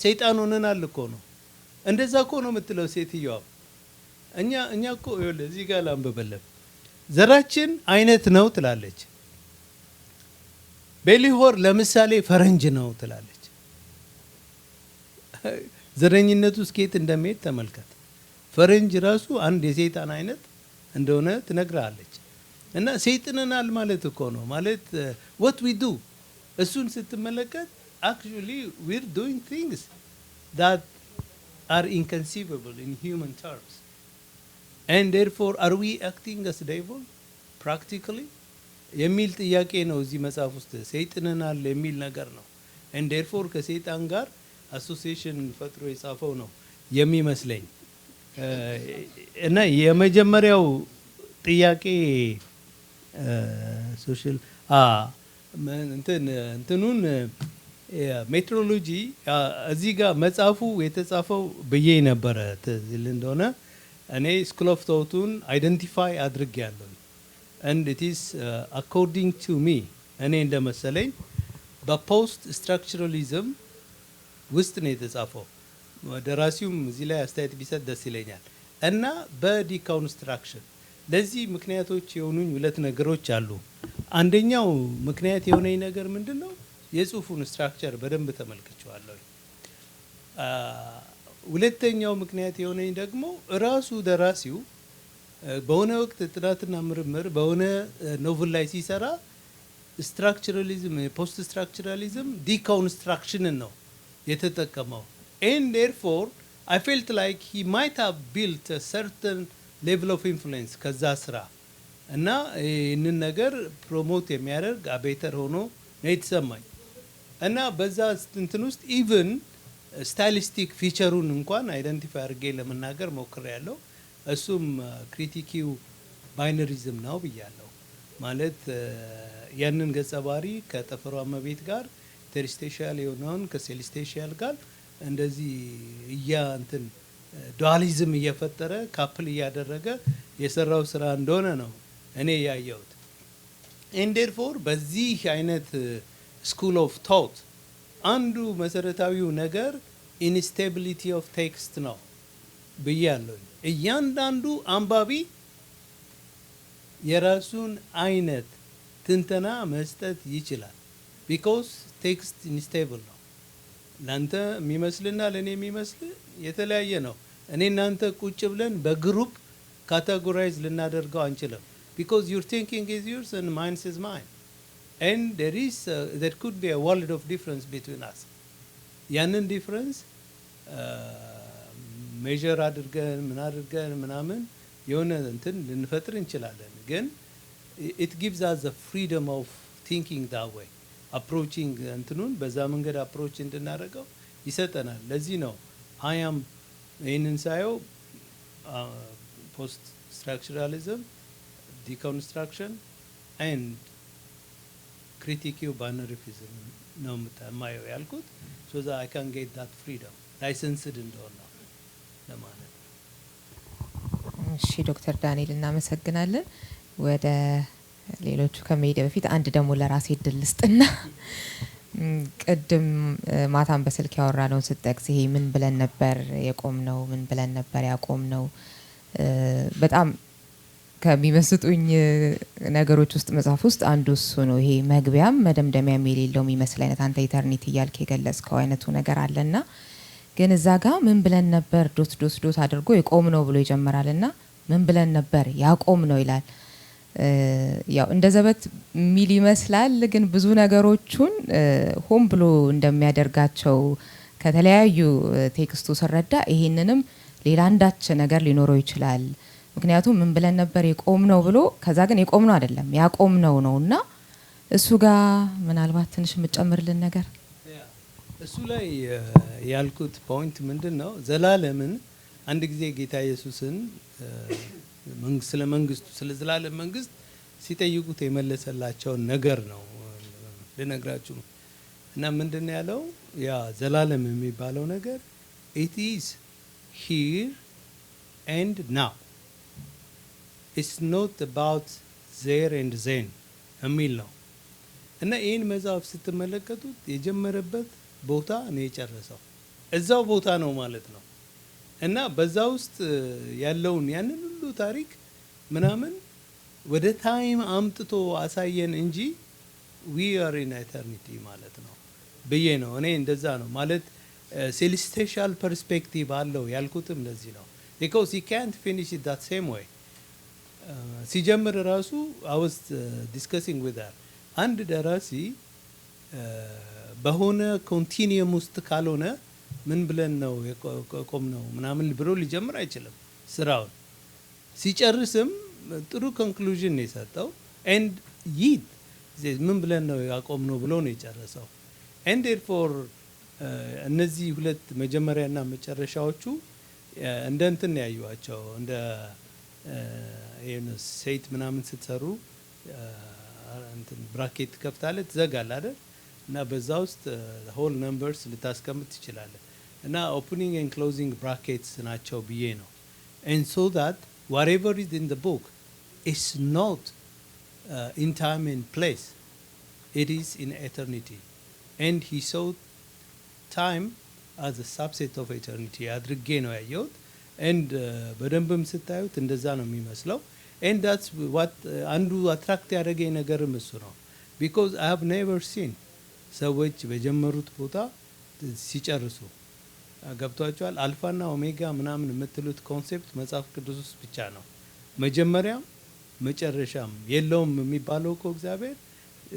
ሰይጣን ሆነናል እኮ ነው። እንደዛ እኮ ነው የምትለው ሴትዮዋ። እኛ እኮ እዚህ ጋር ላንብበለም። ዘራችን አይነት ነው ትላለች። ቤሊሆር ለምሳሌ ፈረንጅ ነው ትላለች። ዘረኝነቱ እስከየት እንደሚሄድ ተመልከት። ፈረንጅ ራሱ አንድ የሰይጣን አይነት እንደሆነ ትነግራለች። እና ሰይጥነናል ማለት እኮ ነው ማለት what we do እሱን ስትመለከት actually we're doing things that are inconceivable in human terms and therefore are we acting as devil practically የሚል ጥያቄ ነው እዚህ መጽሐፍ ውስጥ ሰይጥነናል የሚል ነገር ነው and therefore ከሰይጣን ጋር አሶሲዬሽን ፈጥሮ የጻፈው ነው የሚመስለኝ። እና የመጀመሪያው ጥያቄ ሶሻል እንትኑን ሜትሮሎጂ እዚህ ጋር መጽሐፉ የተጻፈው ብዬ ነበረ ትዝል እንደሆነ እኔ ስኩል ኦፍ ቶቱን አይደንቲፋይ አድርጌያለሁ and it is according to me እኔ እንደመሰለኝ በፖስት ስትራክቸራሊዝም ውስጥ ነው የተጻፈው። ደራሲውም እዚህ ላይ አስተያየት ቢሰጥ ደስ ይለኛል። እና በዲኮንስትራክሽን ለዚህ ምክንያቶች የሆኑኝ ሁለት ነገሮች አሉ። አንደኛው ምክንያት የሆነኝ ነገር ምንድን ነው? የጽሁፉን ስትራክቸር በደንብ ተመልክቼዋለሁ። ሁለተኛው ምክንያት የሆነኝ ደግሞ ራሱ ደራሲው በሆነ ወቅት ጥናትና ምርምር በሆነ ኖቨል ላይ ሲሰራ ስትራክቸራሊዝም ፖስት ስትራክቸራሊዝም ዲኮንስትራክሽንን ነው የተጠቀመው and therefore I felt like he might have built a certain level of influence ከዛ ስራ እና ይህንን ነገር ፕሮሞት የሚያደርግ አቤተር ሆኖ ነው የተሰማኝ እና በዛ እንትን ውስጥ ኢቭን ስታይሊስቲክ ፊቸሩን እንኳን አይደንቲፋይ አድርጌ ለመናገር ሞክሬያለሁ። እሱም ክሪቲኪው ባይነሪዝም ነው ብያለሁ። ማለት ያንን ገጸ ባህሪ ከጠፈሯ እመቤት ጋር ቴሪስቴሻል የሆነውን ከሴሊስቴሻል ጋር እንደዚህ እንትን ዱዋሊዝም እየፈጠረ ካፕል እያደረገ የሰራው ስራ እንደሆነ ነው እኔ ያየሁት። and therefore በዚህ አይነት ስኩል ኦፍ ቶት አንዱ መሰረታዊው ነገር ኢንስቴቢሊቲ ኦፍ ቴክስት ነው ብያለሁ። እያንዳንዱ አንባቢ የራሱን አይነት ትንተና መስጠት ይችላል። ቢኮዝ ቴክስት ኢንስቴብል ነው። ለአንተ የሚመስልና ለእኔ የሚመስል የተለያየ ነው። እኔ እናንተ ቁጭ ብለን በግሩፕ ካቴጎራይዝ ልናደርገው አንችልም። ቢኮዝ ዩር ቲንኪንግ ኢዝ ዩርስ and mine is mine and there could be a world of difference between us። ያንን ዲፍረንስ ሜዥር አድርገን ምናምን የሆነ እንትን ልንፈጥር እንችላለን። ግን it gives us the freedom of thinking that way approaching እንትኑን በዛ መንገድ አፕሮች እንድናደርገው ይሰጠናል። ለዚህ ነው አያም ይህንን ሳየው ፖስት ስትራክቸራሊዝም ዲኮንስትራክሽን ኤንድ ክሪቲኪው ባይነሪፊዝም ነው የማየው ያልኩት so that I can get that freedom ላይሰንስድ እንደሆነ ነው ለማለት። እሺ ዶክተር ዳንኤል እናመሰግናለን። ወደ ሌሎቹ ከመሄድ በፊት አንድ ደግሞ ለራሴ እድል ልስጥና ቅድም ማታን በስልክ ያወራነውን ስትጠቅስ ይሄ ምን ብለን ነበር የቆምነው ምን ብለን ነበር ያቆምነው በጣም ከሚመስጡኝ ነገሮች ውስጥ መጽሐፍ ውስጥ አንዱ እሱ ነው። ይሄ መግቢያም መደምደሚያም የሌለው የሚመስል አይነት አንተ ኢተርኒቲ እያልክ የገለጽከው አይነቱ ነገር አለና ግን እዛ ጋር ምን ብለን ነበር ዶት አድርጎ የቆም ነው ብሎ ይጀምራልና ምን ብለን ነበር ያቆም ነው ይላል። ያው እንደ ዘበት ሚል ይመስላል ግን ብዙ ነገሮቹን ሆም ብሎ እንደሚያደርጋቸው ከተለያዩ ቴክስቱ ሰረዳ ይሄንንም ሌላ አንዳች ነገር ሊኖረው ይችላል። ምክንያቱም ምን ብለን ነበር የቆም ነው ብሎ ከዛ ግን የቆም ነው አይደለም ያቆም ነውና እሱ ጋር ምናልባት ትንሽ የምጨምርልን ነገር እሱ ላይ ያልኩት ፖይንት ምንድን ነው? ዘላለምን አንድ ጊዜ ጌታ ኢየሱስን ስለ መንግስቱ ስለ ዘላለም መንግስት ሲጠይቁት የመለሰላቸውን ነገር ነው ልነግራችሁ። እና ምንድን ነው ያለው? ያ ዘላለም የሚባለው ነገር it is here and now, it's not about there and then የሚል ነው። እና ይህን መጽሐፍ ስትመለከቱት የጀመረበት ቦታ ነው የጨረሰው እዛው ቦታ ነው ማለት ነው። እና በዛ ውስጥ ያለውን ያንን ሁሉ ታሪክ ምናምን ወደ ታይም አምጥቶ አሳየን እንጂ we are in eternity ማለት ነው ብዬ ነው እኔ እንደዛ ነው ማለት ሴሌስቲያል ፐርስፔክቲቭ አለው ያልኩትም ለዚህ ነው። because he can't finish it that same way ሲጀምር ራሱ I was discussing with her አንድ ደራሲ በሆነ ኮንቲኒየም ውስጥ ካልሆነ ምን ብለን ነው የቆም ነው ምናምን ብሎ ሊጀምር አይችልም ስራውን። ሲጨርስም ጥሩ ኮንክሉዥን ነው የሰጠው and yet ምን ብለን ነው ያቆም ነው ብሎ ነው የጨረሰው። and therefore እነዚህ ሁለት መጀመሪያና መጨረሻዎቹ እንደ እንትን ያዩዋቸው እንደ ሴት ምናምን ስትሰሩ እንትን ብራኬት ከፍታለ ትዘጋል አይደል? እና በዛ ውስጥ ሆል ነምበርስ ልታስቀምጥ ትችላለህ። እና ኦፕኒንግ ኤንድ ክሎዚንግ ብራኬትስ ናቸው ብዬ ነው። and so that whatever is in the book is not in time and place, it is in eternity, and he saw time as a subset of eternity አድርጌ ነው ያየሁት። and በደንብም ስታዩት እንደዛ ነው የሚመስለው። and that's what አንዱ አትራክት ያደረገኝ ነገርም እሱ ነው። because I have never seen ሰዎች በጀመሩት ቦታ ሲጨርሱ ገብቷቸዋል። አልፋና ኦሜጋ ምናምን የምትሉት ኮንሴፕት መጽሐፍ ቅዱስ ውስጥ ብቻ ነው። መጀመሪያም መጨረሻም የለውም የሚባለው እኮ እግዚአብሔር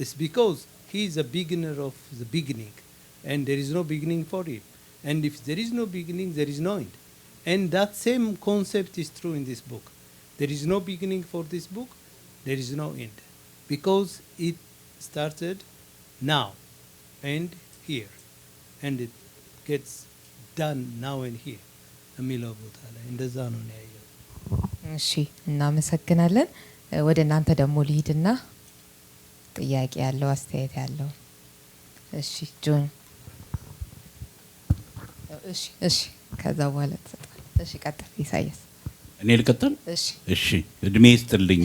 is because he is a beginner of the beginning and there is no beginning for him, and if there is no beginning there is no end, and that same concept is true in this book. There is no beginning for this book, there is no end, because it started now and here, and it gets done now and here የሚለው ቦታ ላይ እንደዛ ነው ያየው። እሺ እናመሰግናለን። ወደ እናንተ ደግሞ ልሂድና ጥያቄ ያለው አስተያየት ያለው እሺ ጆን እሺ ከዛ በኋላ ተሰጣለ። እሺ ቀጥል ኢሳያስ። እኔ ልቀጥል? እሺ እሺ እድሜ ይስጥልኝ።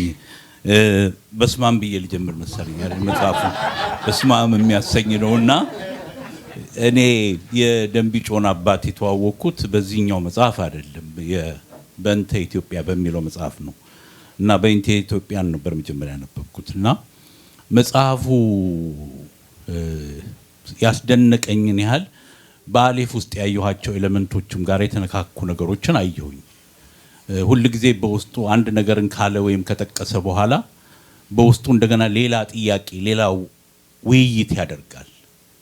በስማም ብዬ ልጀምር መሰለኝ አይደል? መጽሐፉ በስማም የሚያሰኝ ነውና እኔ የደንቢጮን አባት የተዋወቅኩት በዚህኛው መጽሐፍ አይደለም፣ በእንተ ኢትዮጵያ በሚለው መጽሐፍ ነው። እና በእንተ ኢትዮጵያን ነበር መጀመሪያ ያነበብኩት እና መጽሐፉ ያስደነቀኝን ያህል በአሌፍ ውስጥ ያየኋቸው ኤሌመንቶችም ጋር የተነካኩ ነገሮችን አየሁኝ። ሁል ጊዜ በውስጡ አንድ ነገርን ካለ ወይም ከጠቀሰ በኋላ በውስጡ እንደገና ሌላ ጥያቄ፣ ሌላ ውይይት ያደርጋል።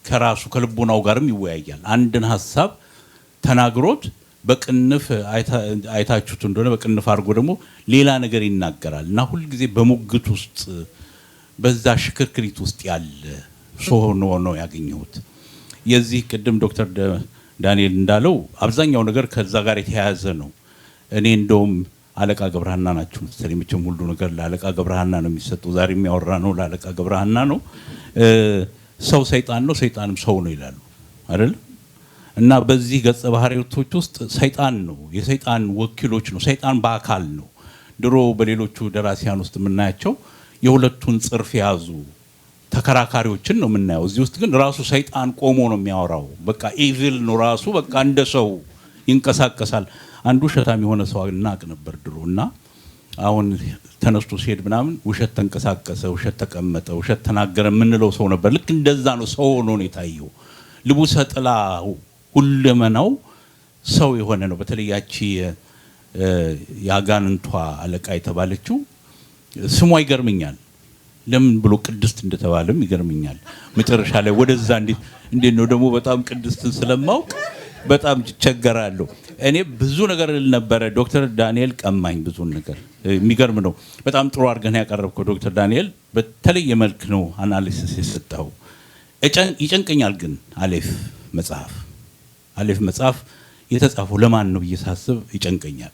ከራሱ ከልቦናው ጋርም ይወያያል። አንድን ሀሳብ ተናግሮት በቅንፍ አይታችሁት እንደሆነ በቅንፍ አድርጎ ደግሞ ሌላ ነገር ይናገራል እና ሁል ጊዜ በሙግት ውስጥ በዛ ሽክርክሪት ውስጥ ያለ ሰው ነው ያገኘሁት። የዚህ ቅድም ዶክተር ዳንኤል እንዳለው አብዛኛው ነገር ከዛ ጋር የተያያዘ ነው። እኔ እንደውም አለቃ ገብረሃና ናቸው መሰለኝ፣ መቼም ሁሉ ነገር ለአለቃ ገብረሃና ነው የሚሰጠው። ዛሬ የሚያወራ ነው ለአለቃ ገብረሃና ነው። ሰው ሰይጣን ነው፣ ሰይጣንም ሰው ነው ይላሉ አይደል? እና በዚህ ገጸ ባህሪያቶች ውስጥ ሰይጣን ነው፣ የሰይጣን ወኪሎች ነው። ሰይጣን በአካል ነው። ድሮ በሌሎቹ ደራሲያን ውስጥ የምናያቸው የሁለቱን ጽርፍ የያዙ ተከራካሪዎችን ነው የምናየው። እዚህ ውስጥ ግን ራሱ ሰይጣን ቆሞ ነው የሚያወራው። በቃ ኢቪል ነው ራሱ፣ በቃ እንደ ሰው ይንቀሳቀሳል። አንዱ ውሸታም የሆነ ሰው እናቅ ነበር ድሮ እና አሁን ተነስቶ ሲሄድ ምናምን ውሸት ተንቀሳቀሰ፣ ውሸት ተቀመጠ፣ ውሸት ተናገረ የምንለው ሰው ነበር። ልክ እንደዛ ነው ሰው ሆኖ ነው የታየው። ልቡሰ ጥላ ሁለመናው ሰው የሆነ ነው። በተለይ ያቺ የአጋንንቷ አለቃ የተባለችው ስሟ ይገርምኛል። ለምን ብሎ ቅድስት እንደተባለም ይገርምኛል። መጨረሻ ላይ ወደዛ እንዴት ነው ደግሞ በጣም ቅድስትን ስለማውቅ በጣም ቸገራለሁ። እኔ ብዙ ነገር እል ነበረ። ዶክተር ዳንኤል ቀማኝ ብዙ ነገር። የሚገርም ነው። በጣም ጥሩ አድርገን ያቀረብከው ዶክተር ዳንኤል። በተለየ መልክ ነው አናሊሲስ የሰጠው። ይጨንቀኛል ግን አሌፍ መጽሐፍ የተጻፈው ለማን ነው ብዬ ሳስብ ይጨንቀኛል።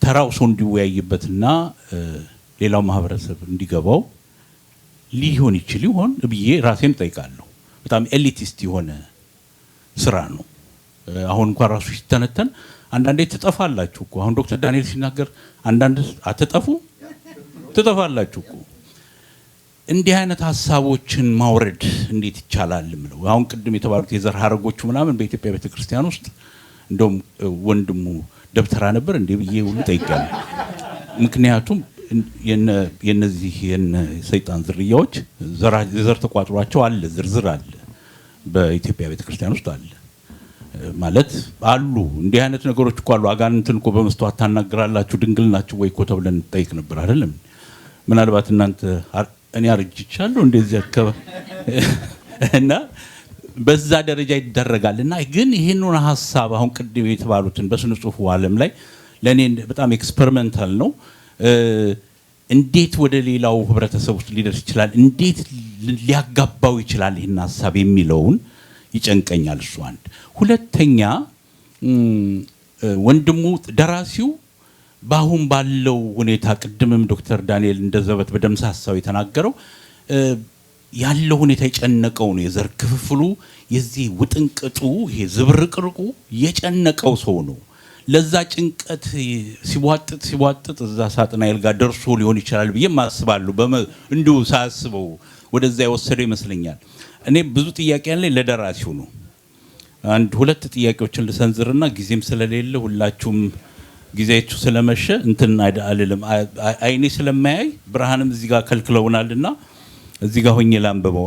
ተራው ሰው እንዲወያይበትና ሌላው ማህበረሰብ እንዲገባው ሊሆን ይችል ይሆን ብዬ ራሴን ጠይቃለሁ። በጣም ኤሊቲስት የሆነ ስራ ነው። አሁን እንኳን ራሱ ሲተነተን አንዳንዴ ትጠፋላችሁ እኮ። አሁን ዶክተር ዳንኤል ሲናገር አንዳንድ ትጠፋላችሁ እኮ። እንዲህ አይነት ሀሳቦችን ማውረድ እንዴት ይቻላል ምለው። አሁን ቅድም የተባሉት የዘር ሀረጎቹ ምናምን በኢትዮጵያ ቤተክርስቲያን ውስጥ እንደውም ወንድሙ ደብተራ ነበር እንዴ ብዬ ሁሉ ጠይቄያለሁ። ምክንያቱም የነዚህ የሰይጣን ዝርያዎች ዘር ተቋጥሯቸው አለ፣ ዝርዝር አለ በኢትዮጵያ ቤተክርስቲያን ውስጥ አለ ማለት አሉ። እንዲህ አይነት ነገሮች እኮ አሉ። አጋንንትን እኮ በመስተዋት ታናግራላችሁ ድንግል ናችሁ ወይ እኮ ተብለን ጠይቅ ነበር አይደለም? ምናልባት እናንተ እኔ አርጅቻለሁ እንደዚህ አከባ እና በዛ ደረጃ ይደረጋል። እና ግን ይሄንን ሐሳብ አሁን ቅድም የተባሉትን በስነ ጽሁፉ ዓለም ላይ ለኔ በጣም ኤክስፐሪመንታል ነው። እንዴት ወደ ሌላው ህብረተሰብ ውስጥ ሊደርስ ይችላል፣ እንዴት ሊያጋባው ይችላል ይሄን ሐሳብ የሚለውን ይጨንቀኛል። እሱ አንድ። ሁለተኛ ወንድሙ ደራሲው ባሁን ባለው ሁኔታ ቅድምም ዶክተር ዳንኤል እንደዘበት በደምሳሳው የተናገረው ያለው ሁኔታ የጨነቀው ነው። የዘር ክፍፍሉ የዚህ ውጥንቅጡ ይሄ ዝብርቅርቁ የጨነቀው ሰው ነው። ለዛ ጭንቀት ሲቧጥጥ እዛ ሳጥናኤል ጋር ደርሶ ሊሆን ይችላል ብዬ ማስባለሁ። እንዲሁ ሳስበው ወደዛ የወሰደው ይመስለኛል። እኔ ብዙ ጥያቄ ያለኝ ለደራሲው ነው። አንድ ሁለት ጥያቄዎችን ልሰንዝርና ጊዜም ስለሌለ ሁላችሁም ጊዜያችሁ ስለመሸ እንትን አይደለም አይኔ ስለማያይ ብርሃንም እዚህ ጋር ከልክለውናልና እዚህ ጋር ሆኜ ላንብበው።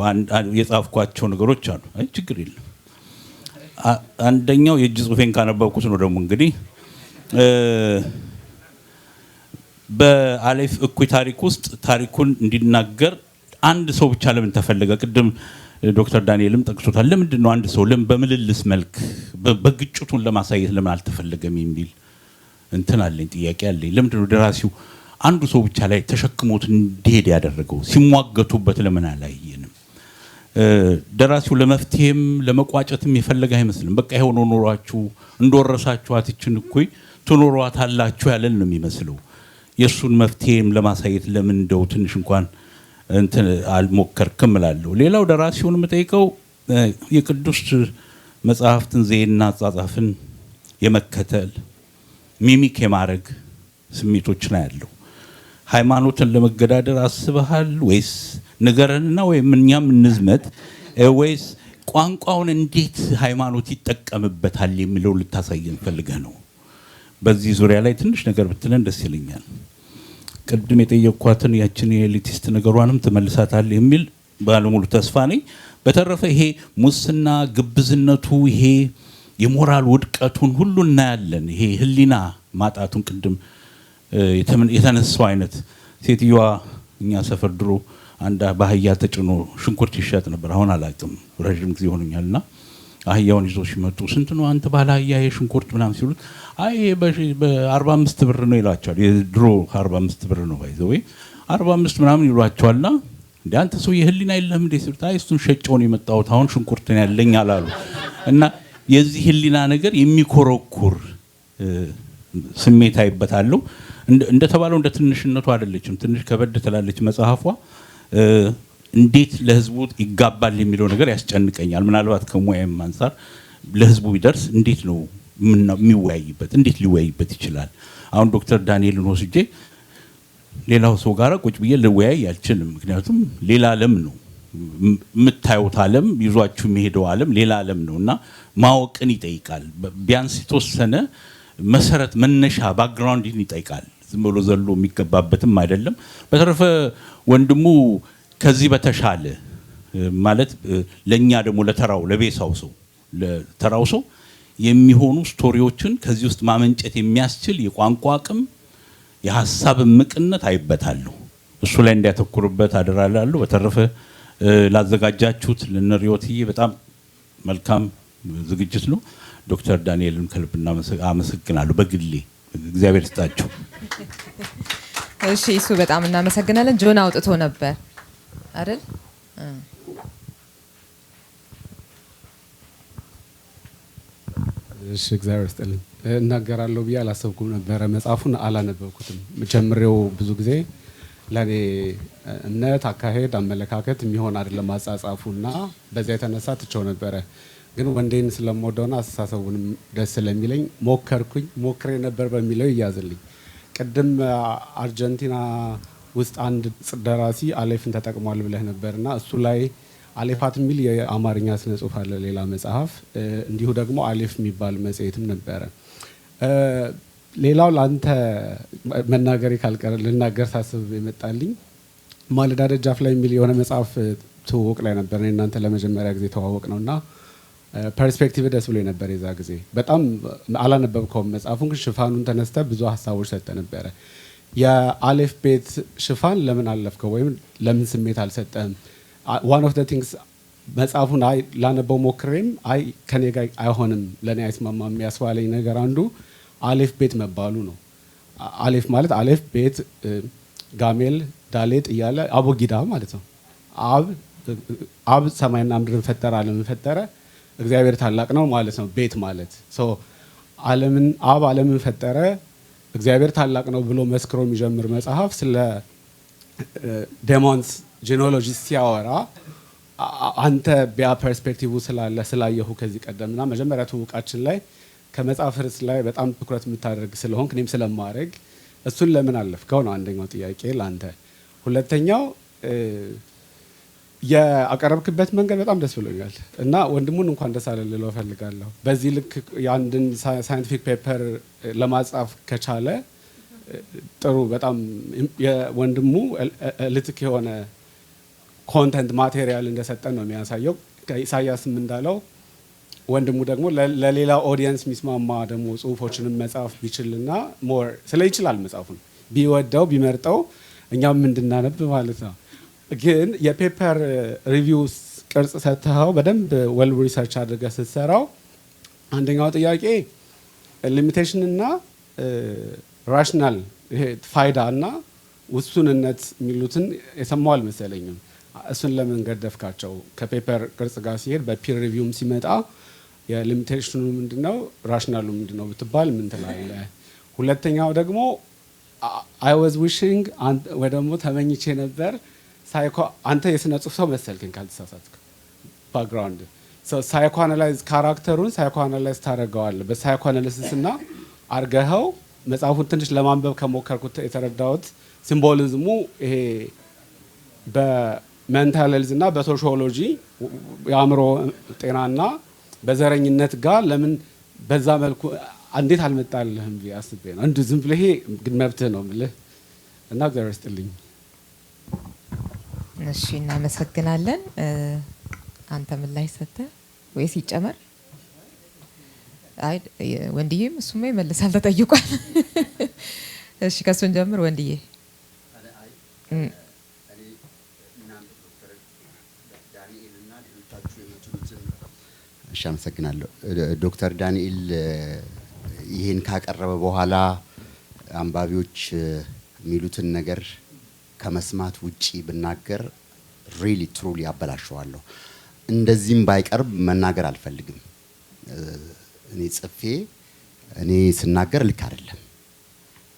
የጻፍኳቸው ነገሮች አሉ። አይ ችግር የለም። አንደኛው የእጅ ጽሁፌን ካነበብኩት ነው። ደግሞ እንግዲህ በአሌፍ እኩይ ታሪክ ውስጥ ታሪኩን እንዲናገር አንድ ሰው ብቻ ለምን ተፈለገ? ቅድም ዶክተር ዳንኤልም ጠቅሶታል። ለምንድን ነው አንድ ሰው ለምን በምልልስ መልክ በግጭቱን ለማሳየት ለምን አልተፈለገም የሚል እንትን አለኝ፣ ጥያቄ አለኝ። ለምንድን ነው ደራሲው አንዱ ሰው ብቻ ላይ ተሸክሞት እንዲሄድ ያደረገው? ሲሟገቱበት ለምን አላየንም? ደራሲው ለመፍትሄም ለመቋጨትም የፈለገ አይመስልም። በቃ ይሄው ነው ኖሯችሁ እንደወረሳችኋት ይችን እኩይ ትኖሯታላችሁ ያለን ነው የሚመስለው። የእሱን መፍትሄም ለማሳየት ለምን እንደው ትንሽ እንኳን እንትን አልሞከርክም እላለሁ። ሌላው ደራሲውን የምጠይቀው የቅዱስ መጽሐፍትን ዘይና አጻጻፍን የመከተል ሚሚክ የማድረግ ስሜቶች ላይ ያለው ሃይማኖትን ለመገዳደር አስበሃል ወይስ ንገረንና ወይም እኛም እንዝመት ወይስ ቋንቋውን እንዴት ሃይማኖት ይጠቀምበታል የሚለው ልታሳየን ፈልገህ ነው? በዚህ ዙሪያ ላይ ትንሽ ነገር ብትለን ደስ ይለኛል። ቅድም የጠየቅኳትን ያችን የኤሊቲስት ነገሯንም ትመልሳታል የሚል ባለሙሉ ተስፋ ነኝ። በተረፈ ይሄ ሙስና፣ ግብዝነቱ፣ ይሄ የሞራል ውድቀቱን ሁሉ እናያለን። ይሄ ህሊና ማጣቱን ቅድም የተነሳው አይነት ሴትዮዋ እኛ ሰፈር ድሮ አንድ ባህያ ተጭኖ ሽንኩርት ይሸጥ ነበር። አሁን አላውቅም ረጅም ጊዜ ሆኖኛልና አህያውን ይዞ ሲመጡ ስንት ነው አንተ ባለ አህያ የሽንኩርት ምናምን ሲሉት አይ በ45 ብር ነው ይላቸዋል። የድሮ 45 ብር ነው ባይዘው 45 ምናምን ይሏቸዋልና እንደ አንተ ሰው የህሊና የለህም እንደ ሲሉት አይ እሱን ሸጬው ነው የመጣሁት አሁን ሽንኩርት ነው ያለኝ አላሉ። እና የዚህ ህሊና ነገር የሚኮረኩር ስሜት አይበታለሁ። እንደተባለው እንደ ትንሽነቱ አይደለችም። ትንሽ ከበድ ትላለች መጽሐፏ። እንዴት ለህዝቡ ይጋባል የሚለው ነገር ያስጨንቀኛል። ምናልባት ከሙያም አንፃር ለህዝቡ ቢደርስ እንዴት ነው የሚወያይበት? እንዴት ሊወያይበት ይችላል? አሁን ዶክተር ዳንኤልን ወስጄ ሌላው ሰው ጋር ቁጭ ብዬ ልወያይ አልችልም። ምክንያቱም ሌላ ዓለም ነው የምታዩት፣ ዓለም ይዟችሁ የሚሄደው ዓለም ሌላ ዓለም ነው እና ማወቅን ይጠይቃል። ቢያንስ የተወሰነ መሰረት መነሻ ባክግራውንድን ይጠይቃል። ዝም ብሎ ዘሎ የሚገባበትም አይደለም። በተረፈ ወንድሙ ከዚህ በተሻለ ማለት ለኛ ደግሞ ለተራው ለቤሳው ሰው ለተራው ሰው የሚሆኑ ስቶሪዎችን ከዚህ ውስጥ ማመንጨት የሚያስችል የቋንቋ አቅም፣ የሐሳብ ምቅነት አይበታለሁ። እሱ ላይ እንዲያተኩርበት አደራላለሁ። በተረፈ ላዘጋጃችሁት ለነሪዮትዬ በጣም መልካም ዝግጅት ነው። ዶክተር ዳንኤልን ከልብ አመሰግናለሁ በግሌ። እግዚአብሔር ይስጣችሁ። እሺ እሱ በጣም እናመሰግናለን። ጆን አውጥቶ ነበር አይደል? እሺ እግዚአብሔር ይስጥልኝ። እናገራለሁ ብዬ አላሰብኩም ነበረ። መጽሐፉን አላነበብኩትም። ጀምሬው ብዙ ጊዜ ለኔ እምነት፣ አካሄድ፣ አመለካከት የሚሆን አይደለም አጻጻፉና በዚያ የተነሳ ትቼው ነበረ። ግን ወንዴን ስለምወደውና አስተሳሰቡንም ደስ ስለሚለኝ ሞክሬ ነበር በሚለው ይያዝልኝ። ቅድም አርጀንቲና ውስጥ አንድ ደራሲ አሌፍን ተጠቅሟል ብለህ ነበርና እሱ ላይ አሌፋት የሚል የአማርኛ ስነ ጽሁፍ አለ፣ ሌላ መጽሐፍ። እንዲሁ ደግሞ አሌፍ የሚባል መጽሔትም ነበረ። ሌላው ለአንተ መናገሬ ካልቀረ ልናገር ሳስብ የመጣልኝ ማለዳ ደጃፍ ላይ የሚል የሆነ መጽሐፍ ትውውቅ ላይ ነበር። እናንተ ለመጀመሪያ ጊዜ ተዋወቅ ነውና ፐርስፔክቲቭ ደስ ብሎ ነበር የዛ ጊዜ። በጣም አላነበብከውም መጽሐፉን፣ ግን ሽፋኑን ተነስተ ብዙ ሀሳቦች ሰጠ ነበረ። የአሌፍ ቤት ሽፋን ለምን አለፍከው ወይም ለምን ስሜት አልሰጠህም? ዋን ኦፍ ዘ ቲንግስ መጽሐፉን ላነበው ሞክሬም ከኔ ጋር አይሆንም፣ ለእኔ አይስማማም ያስባለኝ ነገር አንዱ አሌፍ ቤት መባሉ ነው። አሌፍ ማለት አሌፍ ቤት ጋሜል ዳሌጥ እያለ አቦጊዳ ማለት ነው። አብ ሰማይና ምድርን ፈጠረ፣ ዓለምን ፈጠረ፣ እግዚአብሔር ታላቅ ነው ማለት ነው ቤት ማለት። አብ ዓለምን ፈጠረ፣ እግዚአብሔር ታላቅ ነው ብሎ መስክሮ የሚጀምር መጽሐፍ ስለ ዴሞንስ ጂኖሎጂ ሲያወራ አንተ ቢያ ፐርስፔክቲቭ ስላየሁ ከዚህ ቀደምና መጀመሪያ ትውቃችን ላይ ከመጽሐፍ ርዕስ ላይ በጣም ትኩረት የምታደርግ ስለሆንክ እኔም ስለማድረግ እሱን ለምን አለፍከው ነው አንደኛው ጥያቄ ለአንተ። ሁለተኛው የአቀረብክበት መንገድ በጣም ደስ ብሎኛል እና ወንድሙን እንኳን ደስ አለ ልለው እፈልጋለሁ። በዚህ ልክ የአንድን ሳይንቲፊክ ፔፐር ለማጻፍ ከቻለ ጥሩ፣ በጣም የወንድሙ ልትክ የሆነ ኮንተንት ማቴሪያል እንደሰጠን ነው የሚያሳየው። ኢሳያስም እንዳለው ወንድሙ ደግሞ ለሌላ ኦዲየንስ የሚስማማ ደግሞ ጽሁፎችንም መጻፍ ቢችልና ሞር ይችላል መጽሐፉን ቢወደው ቢመርጠው እኛም እንድናነብ ማለት ነው። ግን የፔፐር ሪቪው ቅርጽ ሰጥተኸው በደንብ ወል ሪሰርች አድርገህ ስትሰራው አንደኛው ጥያቄ ሊሚቴሽን እና ራሽናል ይሄ ፋይዳ እና ውሱንነት የሚሉትን የሰማው አልመሰለኝም። እሱን ለምን ገደፍካቸው? ከፔፐር ቅርጽ ጋር ሲሄድ በፒር ሪቪውም ሲመጣ የሊሚቴሽኑ ምንድነው ራሽናሉ ምንድነው ብትባል ምን ትላለህ? ሁለተኛው ደግሞ አይ ዋዝ ዊሽንግ ወይ ደግሞ ተመኝቼ ነበር አንተ የስነ ጽሁፍ ሰው መሰልከኝ ካልተሳሳትክ ባክግራውንድ ሳይኮ አናላይዝ ካራክተሩን ሳይኮ አናላይዝ ታደርገዋለህ። በሳይኮ አናሊሲስ እና አርገኸው መጽሐፉን ትንሽ ለማንበብ ከሞከርኩት የተረዳሁት ሲምቦሊዝሙ ይሄ በሜንታል ሄልዝ እና በሶሺዮሎጂ የአእምሮ ጤናና በዘረኝነት ጋር ለምን በዛ መልኩ እንዴት አልመጣልህም ብዬ አስቤ ነው። እንዲሁ ዝም ብለህ ግን መብትህ ነው የምልህ እና እግዚአብሔር ይስጥልኝ። እሺ እናመሰግናለን። አንተ ምን ላይ ሰጠህ ወይስ ይጨመር? አይ ወንድዬም እሱማ ይመልሳል ተጠይቋል። እሺ ከሱን ጀምር ወንድዬ። እሺ አመሰግናለሁ። ዶክተር ዳንኤል ይሄን ካቀረበ በኋላ አንባቢዎች የሚሉትን ነገር ከመስማት ውጪ ብናገር ሪሊ ትሩሊ አበላሸዋለሁ። እንደዚህም ባይቀርብ መናገር አልፈልግም። እኔ ጽፌ እኔ ስናገር ልክ አይደለም።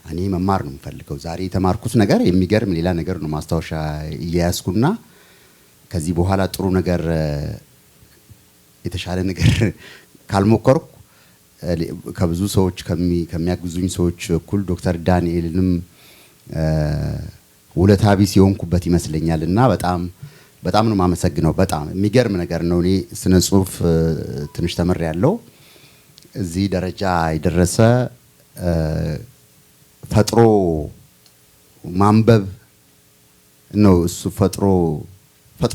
እኔ መማር ነው የምፈልገው። ዛሬ የተማርኩት ነገር የሚገርም ሌላ ነገር ነው። ማስታወሻ እያያዝኩና ከዚህ በኋላ ጥሩ ነገር የተሻለ ነገር ካልሞከርኩ ከብዙ ሰዎች ከሚያግዙኝ ሰዎች እኩል ዶክተር ዳንኤልንም ውለታ ቢስ የሆንኩበት ይመስለኛል እና በጣም ነው የማመሰግነው። በጣም የሚገርም ነገር ነው። እኔ ስነ ጽሁፍ ትንሽ ተምሬያለሁ። እዚህ ደረጃ የደረሰ ፈጥሮ ማንበብ ነው። እሱ ፈጥሮ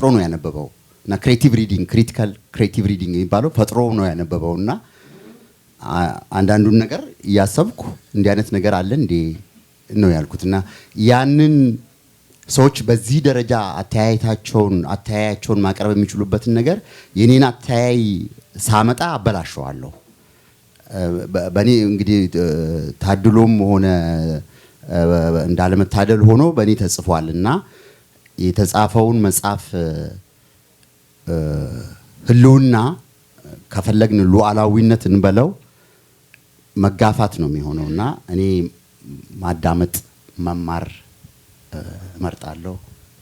ነው ያነበበው እና ክሬቲቭ ሪዲንግ ክሪቲካል ክሬቲቭ ሪዲንግ የሚባለው ፈጥሮ ነው ያነበበው እና አንዳንዱን ነገር እያሰብኩ እንዲህ አይነት ነገር አለ እንዴ ነው ያልኩትና ያንን ሰዎች በዚህ ደረጃ አተያያቸውን ማቅረብ የሚችሉበትን ነገር የኔን አተያይ ሳመጣ አበላሸዋለሁ በእኔ እንግዲህ ታድሎም ሆነ እንዳለመታደል ሆኖ በእኔ ተጽፏል እና የተጻፈውን መጽሐፍ ህልውና ከፈለግን ሉዓላዊነት እንበለው መጋፋት ነው የሚሆነው እና እኔ ማዳመጥ መማር እመርጣለሁ።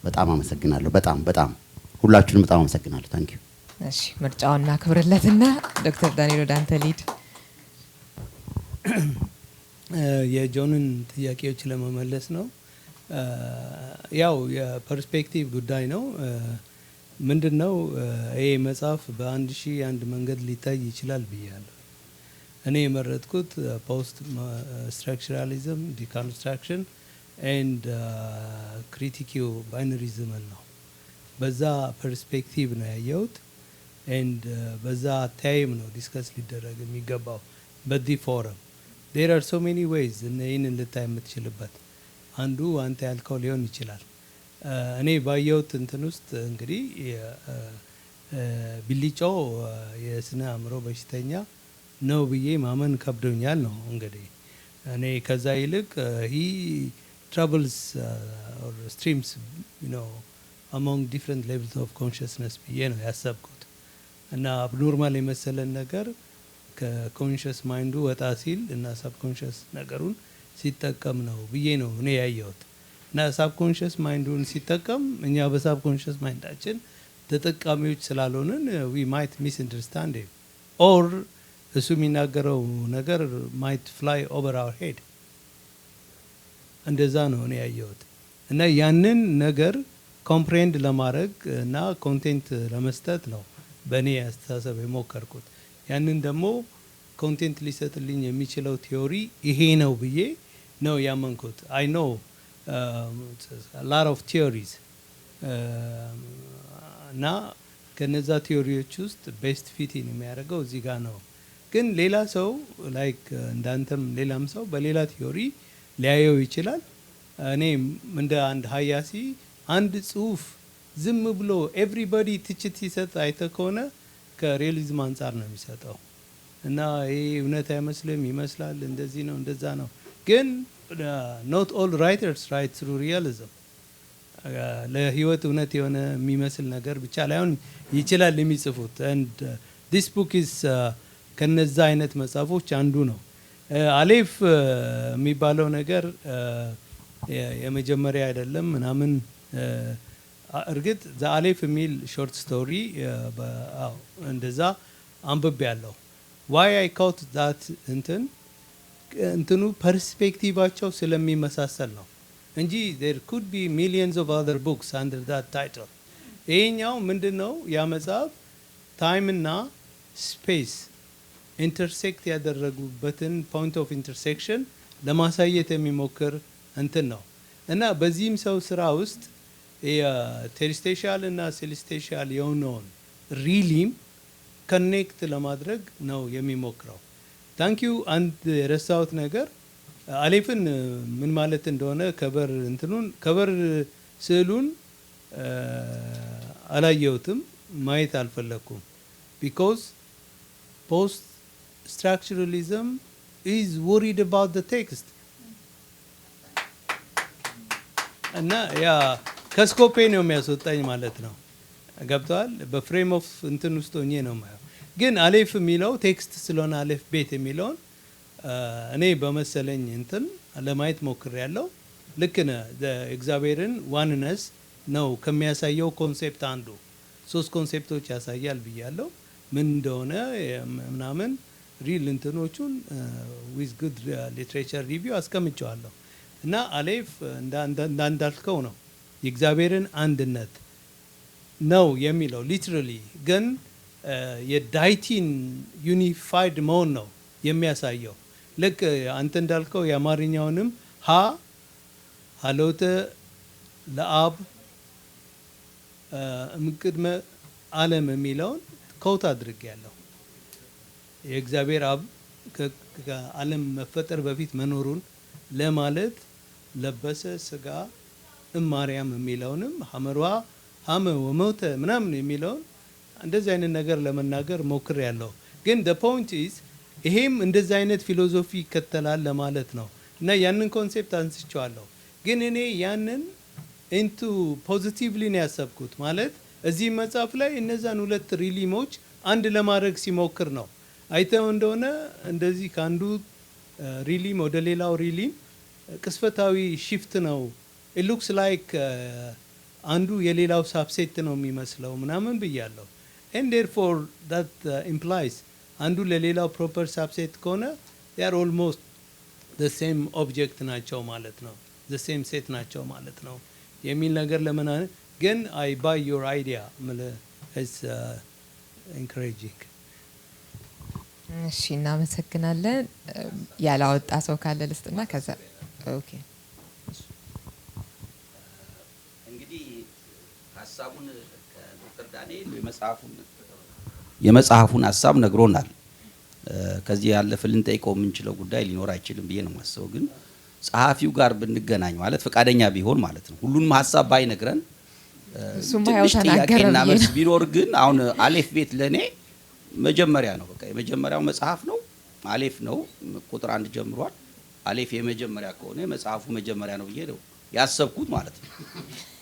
በጣም አመሰግናለሁ። በጣም ሁላችሁንም በጣም አመሰግናለሁ። ታንክ ዩ። እሺ ምርጫውና ክብርለትና ዶክተር ዳንኤል ወደ አንተ ሊድ። የጆንን ጥያቄዎች ለመመለስ ነው። ያው የፐርስፔክቲቭ ጉዳይ ነው። ምንድነው ይሄ መጽሐፍ በ1001 መንገድ ሊታይ ይችላል ብያለሁ። እኔ የመረጥኩት ፖስት ስትራክቸራሊዝም ዲኮንስትራክሽን ኤንድ ክሪቲኪው ባይነሪዝምን ነው። በዛ ፐርስፔክቲቭ ነው ያየሁት ኤንድ በዛ አተያይም ነው ዲስከስ ሊደረግ የሚገባው በዚህ ፎረም። ዴር አር ሶ ሜኒ ዌይዝ ይህንን ልታይ የምትችልበት አንዱ አንተ ያልከው ሊሆን ይችላል። እኔ ባየሁት እንትን ውስጥ እንግዲህ ቢሊጮ የስነ አእምሮ በሽተኛ ነው ብዬ ማመን ከብዶኛል ነው እንግዲህ። እኔ ከዛ ይልቅ ሂ ትራቭልስ ኦር ስትሪምስ አሞንግ ዲፍረንት ሌቭልስ ኦፍ ኮንሽስነስ ብዬ ነው ያሰብኩት እና አብኖርማል የመሰለን ነገር ከኮንሽስ ማይንዱ ወጣ ሲል እና ሳብኮንሽስ ነገሩን ሲጠቀም ነው ብዬ ነው እኔ ያየሁት። እና ሳብኮንሽስ ማይንዱን ሲጠቀም እኛ በሳብኮንሽስ ማይንዳችን ተጠቃሚዎች ስላልሆንን ዊ ማይት ሚስ አንደርስታንድ ኦር እሱ የሚናገረው ነገር ማይት ፍላይ ኦቨር አወር ሄድ። እንደዛ ነው እኔ ያየሁት እና ያንን ነገር ኮምፕሬንድ ለማድረግ እና ኮንቴንት ለመስጠት ነው በእኔ አስተሳሰብ የሞከርኩት። ያንን ደግሞ ኮንቴንት ሊሰጥልኝ የሚችለው ቲዮሪ ይሄ ነው ብዬ ነው ያመንኩት። አይ ኖ ላር ኦፍ ቲዮሪዝ እና ከነዛ ቲዮሪዎች ውስጥ ቤስት ፊቲን የሚያደርገው እዚህ ጋር ነው። ግን ሌላ ሰው ላይክ እንዳንተም ሌላም ሰው በሌላ ቲዮሪ ሊያየው ይችላል። እኔ እንደ አንድ ሀያሲ አንድ ጽሁፍ ዝም ብሎ ኤቭሪባዲ ትችት ሲሰጥ አይተ ከሆነ ከሪያሊዝም አንጻር ነው የሚሰጠው እና ይሄ እውነት አይመስልም፣ ይመስላል፣ እንደዚህ ነው እንደዛ ነው። ግን ኖት ኦል ራይተርስ ራይት ትሩ ሪያሊዝም። ለህይወት እውነት የሆነ የሚመስል ነገር ብቻ ላይሆን ይችላል የሚጽፉት። and this book is ከነዛ አይነት መጽሐፎች አንዱ ነው። አሌፍ የሚባለው ነገር የመጀመሪያ አይደለም ምናምን። እርግጥ ዘአሌፍ የሚል ሾርት ስቶሪ እንደዛ አንብቤ ያለው ዋይ አይ ካውት ዛት እንትኑ ፐርስፔክቲቫቸው ስለሚመሳሰል ነው እንጂ there could be millions of other books under that title። ይሄኛው ምንድነው ያ መጽሐፍ ታይም እና ስፔስ ኢንተርሴክት ያደረጉበትን ፖይንት ኦፍ ኢንተርሴክሽን ለማሳየት የሚሞክር እንትን ነው እና በዚህም ሰው ስራ ውስጥ ቴሪስቴሻል እና ሴሌስቴሻል የሆነውን ሪሊም ኮኔክት ለማድረግ ነው የሚሞክረው። ታንኪዩ። አንድ የረሳሁት ነገር አሌፍን ምን ማለት እንደሆነ ከበር ስዕሉን አላየሁትም፣ ማየት አልፈለኩም። ቢኮዝ ፖስት structuralism is worried about the text እና ያ ከስኮፔ ነው የሚያስወጣኝ ማለት ነው። ገብተዋል። በፍሬም ኦፍ እንትን ውስጥ ሆኜ ነው ማየው። ግን አሌፍ የሚለው ቴክስት ስለሆነ አሌፍ ቤት የሚለውን እኔ በመሰለኝ እንትን ለማየት ሞክር ያለው ልክ ነህ። እግዚአብሔርን ዋንነስ ነው ከሚያሳየው ኮንሴፕት አንዱ። 3 ኮንሴፕቶች ያሳያል ብያለሁ። ምን እንደሆነ ምናምን ሪል እንትኖቹን ዊዝ ጉድ ሊትሬቸር ሪቪው አስቀምጨዋለሁ እና አሌፍ እንዳልከው ነው የእግዚአብሔርን አንድነት ነው የሚለው ሊትራሊ። ግን የዳይቲን ዩኒፋይድ መሆን ነው የሚያሳየው። ልክ አንተ እንዳልከው የአማርኛውንም ሀሎተ ለአብ እምቅድመ ዓለም የሚለውን ኮት አድርጌያለሁ። የእግዚአብሔር አብ ከዓለም መፈጠር በፊት መኖሩን ለማለት ለበሰ ስጋ እማርያም የሚለውንም ሐመሯ ሐመ ወሞተ ምናምን የሚለውን እንደዚህ አይነት ነገር ለመናገር ሞክር ያለው። ግን the point is ይሄም እንደዚህ አይነት ፊሎሶፊ ይከተላል ለማለት ነው እና ያንን ኮንሴፕት አንስቼዋለሁ። ግን እኔ ያንን ኢንቱ ፖዚቲቭሊ ነው ያሰብኩት። ማለት እዚህ መጽሐፍ ላይ እነዛን ሁለት ሪሊሞች አንድ ለማድረግ ሲሞክር ነው። አይተው እንደሆነ እንደዚህ ከአንዱ ሪሊም ወደ ሌላው ሪሊም ቅስፈታዊ ሺፍት ነው። ኢት ሉክስ ላይክ አንዱ የሌላው ሳብሴት ነው የሚመስለው ምናምን ብያለሁ። ኤንድ ዴርፎር ዳት ኢምፕላይስ አንዱ ለሌላው ፕሮፐር ሳብሴት ከሆነ they are almost the same object ናቸው ማለት ነው፣ the same set ናቸው ማለት ነው የሚል ነገር ለምን ግን I buy your idea is encouraging። እሺ እናመሰግናለን። ያላወጣ ሰው ካለ ልስጥና ከዛ ኦኬ። እንግዲህ ሀሳቡን ከዶክተር ዳንኤል የመጽሐፉን ሀሳብ ነግሮናል። ከዚህ ያለፈ ልንጠይቀው የምንችለው ጉዳይ ሊኖር አይችልም ብዬ ነው የማስበው። ግን ጸሐፊው ጋር ብንገናኝ ማለት ፈቃደኛ ቢሆን ማለት ነው ሁሉንም ሀሳብ ባይነግረን ትንሽ ጥያቄና መልስ ቢኖር ግን አሁን አሌፍ ቤት ለእኔ መጀመሪያ ነው። በቃ የመጀመሪያው መጽሐፍ ነው። አሌፍ ነው ቁጥር 1 ጀምሯል። አሌፍ የመጀመሪያ ከሆነ መጽሐፉ መጀመሪያ ነው ብዬ ነው ያሰብኩት ማለት ነው።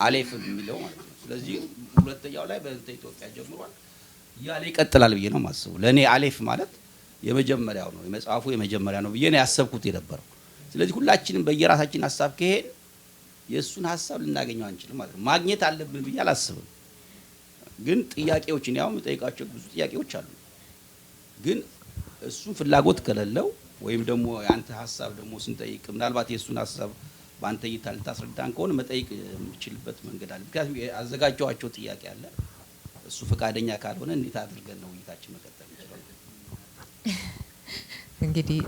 አሌፍ የሚለው ማለት ነው። ስለዚህ ሁለተኛው ላይ በእንተ ኢትዮጵያ ጀምሯል ያለ ይቀጥላል ብዬ ነው የማስበው። ለእኔ አሌፍ ማለት የመጀመሪያው ነው፣ የመጽሐፉ የመጀመሪያ ነው ብዬ ነው ያሰብኩት የነበረው። ስለዚህ ሁላችንም በየራሳችን ሀሳብ ከሄድ የእሱን ሀሳብ ልናገኘው አንችልም ማለት ነው። ማግኘት አለብን ብዬ አላስብም። ግን ጥያቄዎችን ያው የምጠይቃቸው ብዙ ጥያቄዎች አሉ። ግን እሱን ፍላጎት ከሌለው ወይም ደግሞ ያንተ ሀሳብ ደግሞ ስንጠይቅ ምናልባት የእሱን ሀሳብ በአንተ እይታ ልታስረዳን ከሆነ መጠይቅ የምችልበት መንገድ አለ። ምክንያቱም አዘጋጀዋቸው ጥያቄ አለ። እሱ ፈቃደኛ ካልሆነ እንዴት አድርገን ነው ውይይታችን መቀጠል እንችላለን? እንግዲህ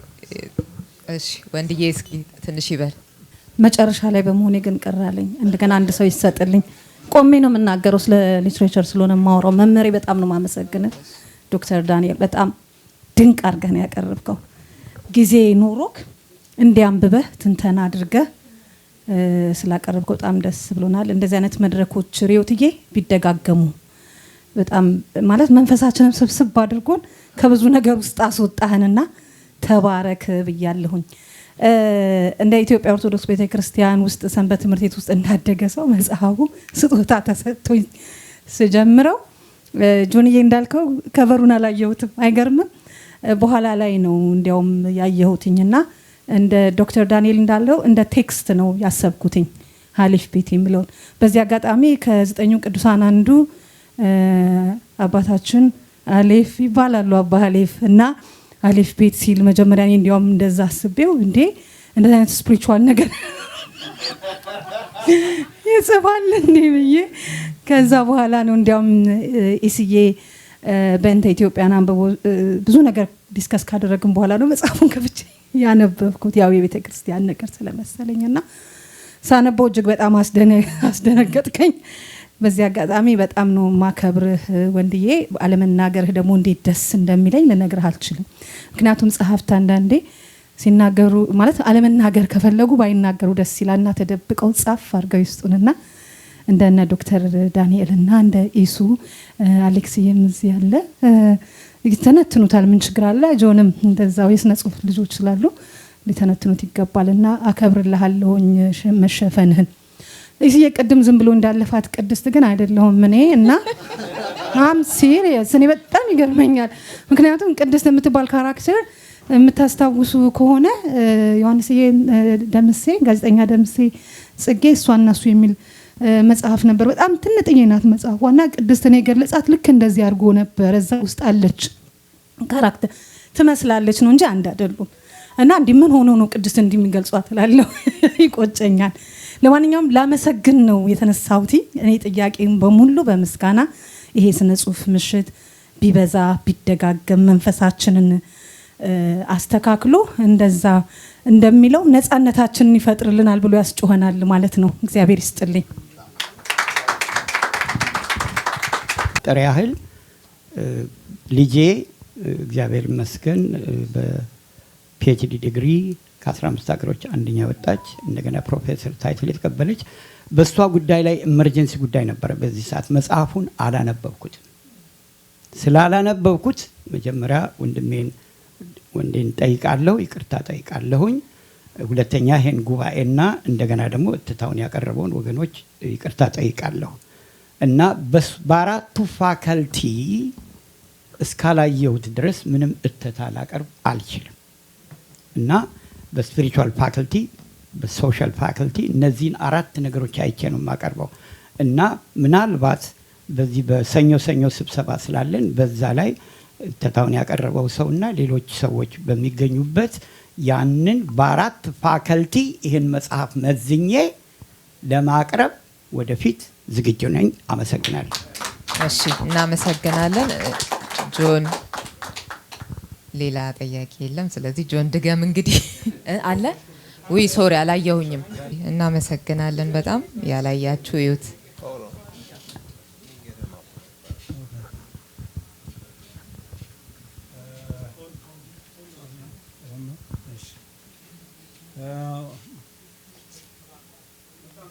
እሺ ወንድዬ እስኪ ትንሽ ይበል። መጨረሻ ላይ በመሆኔ ግን ቀራለኝ። እንደገና አንድ ሰው ይሰጥልኝ። ቆሜ ነው የምናገረው ስለ ሊትሬቸር ስለሆነ የማወራው። መመሬ በጣም ነው የማመሰግነው ዶክተር ዳንኤል በጣም ድንቅ አድርገህ ነው ያቀረብከው። ጊዜ ኖሮክ እንዲያንብበህ ትንተና አድርገህ ስላቀረብከው በጣም ደስ ብሎናል። እንደዚህ አይነት መድረኮች ሪዮትዬ ቢደጋገሙ በጣም ማለት መንፈሳችንን ስብስብ አድርጎን ከብዙ ነገር ውስጥ አስወጣህንና ተባረክ ብያለሁኝ። እንደ ኢትዮጵያ ኦርቶዶክስ ቤተክርስቲያን ውስጥ ሰንበት ትምህርት ቤት ውስጥ እንዳደገ ሰው መጽሐፉ ስጦታ ተሰጥቶኝ ስጀምረው ጆንዬ እንዳልከው ከቨሩን አላየሁትም፣ አይገርምም? በኋላ ላይ ነው እንዲያውም ያየሁትኝና እንደ ዶክተር ዳንኤል እንዳለው እንደ ቴክስት ነው ያሰብኩትኝ ሀሊፍ ቤት የሚለውን። በዚህ አጋጣሚ ከ9 ቅዱሳን አንዱ አባታችን አሌፍ ይባላሉ። አባ አሌፍ እና አሌፍ ቤት ሲል መጀመሪያ እኔ እንዲያውም እንደዛ አስቤው እንዴ እንደዛ አይነት ስፒሪቹዋል ነገር ይጽፋል እንዴ ብዬ ከዛ በኋላ ነው እንዲያውም ኢስዬ በእንተ ኢትዮጵያን አንብቦ ብዙ ነገር ዲስከስ ካደረግን በኋላ ነው መጽሐፉን ከፍቼ ያነበብኩት። ያው የቤተ ክርስቲያን ነገር ስለመሰለኝና ሳነበው እጅግ በጣም አስደነገጥከኝ። በዚህ አጋጣሚ በጣም ነው ማከብርህ ወንድዬ። አለመናገርህ ደግሞ እንዴት ደስ እንደሚለኝ ልነግርህ አልችልም። ምክንያቱም ጸሐፍት አንዳንዴ ሲናገሩ ማለት አለመናገር ከፈለጉ ባይናገሩ ደስ ይላልና ተደብቀው ጻፍ አድርገው ይስጡንና እንደነ ዶክተር ዳንኤልና እንደ ኢሱ አሌክስዬም እዚህ ያለ ይተነትኑታል። ምን ችግር አለ? ጆንም እንደዛው የስነ ጽሁፍ ልጆች ስላሉ ሊተነትኑት ይገባልና አከብርልሃለሁኝ መሸፈንህን። እዚህ የቀድም ዝም ብሎ እንዳለፋት ቅድስት ግን አይደለሁም እኔ እና አም ሲሪየስ እኔ በጣም ይገርመኛል። ምክንያቱም ቅድስት የምትባል ካራክተር የምታስታውሱ ከሆነ ዮሐንስዬ ደምሴ ጋዜጠኛ ደምሴ ጽጌ እሷና እሱ የሚል መጽሐፍ ነበር። በጣም ትንጥዬ ናት መጽሐፏና ቅድስትን የገለጻት ልክ እንደዚህ አድርጎ ነበር። እዛ ውስጥ አለች ካራክተር ትመስላለች ነው እንጂ አንድ አይደሉም። እና እንዲህ ምን ሆኖ ነው ቅድስት እንደሚገልጿት እላለሁ ይቆጨኛል። ለማንኛውም ላመሰግን ነው የተነሳሁት። እኔ ጥያቄም በሙሉ በምስጋና ይሄ ስነ ጽሁፍ ምሽት ቢበዛ ቢደጋገም መንፈሳችንን አስተካክሎ እንደዛ እንደሚለው ነፃነታችንን ይፈጥርልናል ብሎ ያስጮኸናል ማለት ነው። እግዚአብሔር ይስጥልኝ። ጥሪ ያህል ልጄ እግዚአብሔር ይመስገን በፒኤችዲ ዲግሪ ከ15 ሀገሮች አንደኛ ወጣች። እንደገና ፕሮፌሰር ታይትል የተቀበለች። በእሷ ጉዳይ ላይ ኤመርጀንሲ ጉዳይ ነበረ። በዚህ ሰዓት መጽሐፉን አላነበብኩት። ስላላነበብኩት መጀመሪያ ወንድሜን ወንዴን ጠይቃለሁ፣ ይቅርታ ጠይቃለሁኝ። ሁለተኛ ይሄን ጉባኤና እንደገና ደግሞ እትታውን ያቀረበውን ወገኖች ይቅርታ ጠይቃለሁ እና በአራቱ ፋከልቲ እስካላየሁት ድረስ ምንም እትታ ላቀርብ አልችልም እና በስፒሪቹዋል ፋከልቲ፣ በሶሻል ፋከልቲ እነዚህን 4 ነገሮች አይቼ ነው የማቀርበው እና ምናልባት በዚህ በሰኞ ስብሰባ ስላለን በዛ ላይ እትታውን ያቀረበው ሰውና ሌሎች ሰዎች በሚገኙበት ያንን በ4 ፋከልቲ ይህን መጽሐፍ መዝኜ ለማቅረብ ወደፊት ዝግጁ ነኝ። አመሰግናለሁ። እሺ፣ እናመሰግናለን። ጆን ሌላ ጥያቄ የለም። ስለዚህ ጆን ድገም እንግዲህ አለ ወይ? ሶሪ አላየሁኝም። እናመሰግናለን በጣም ያላያችሁ እዩት።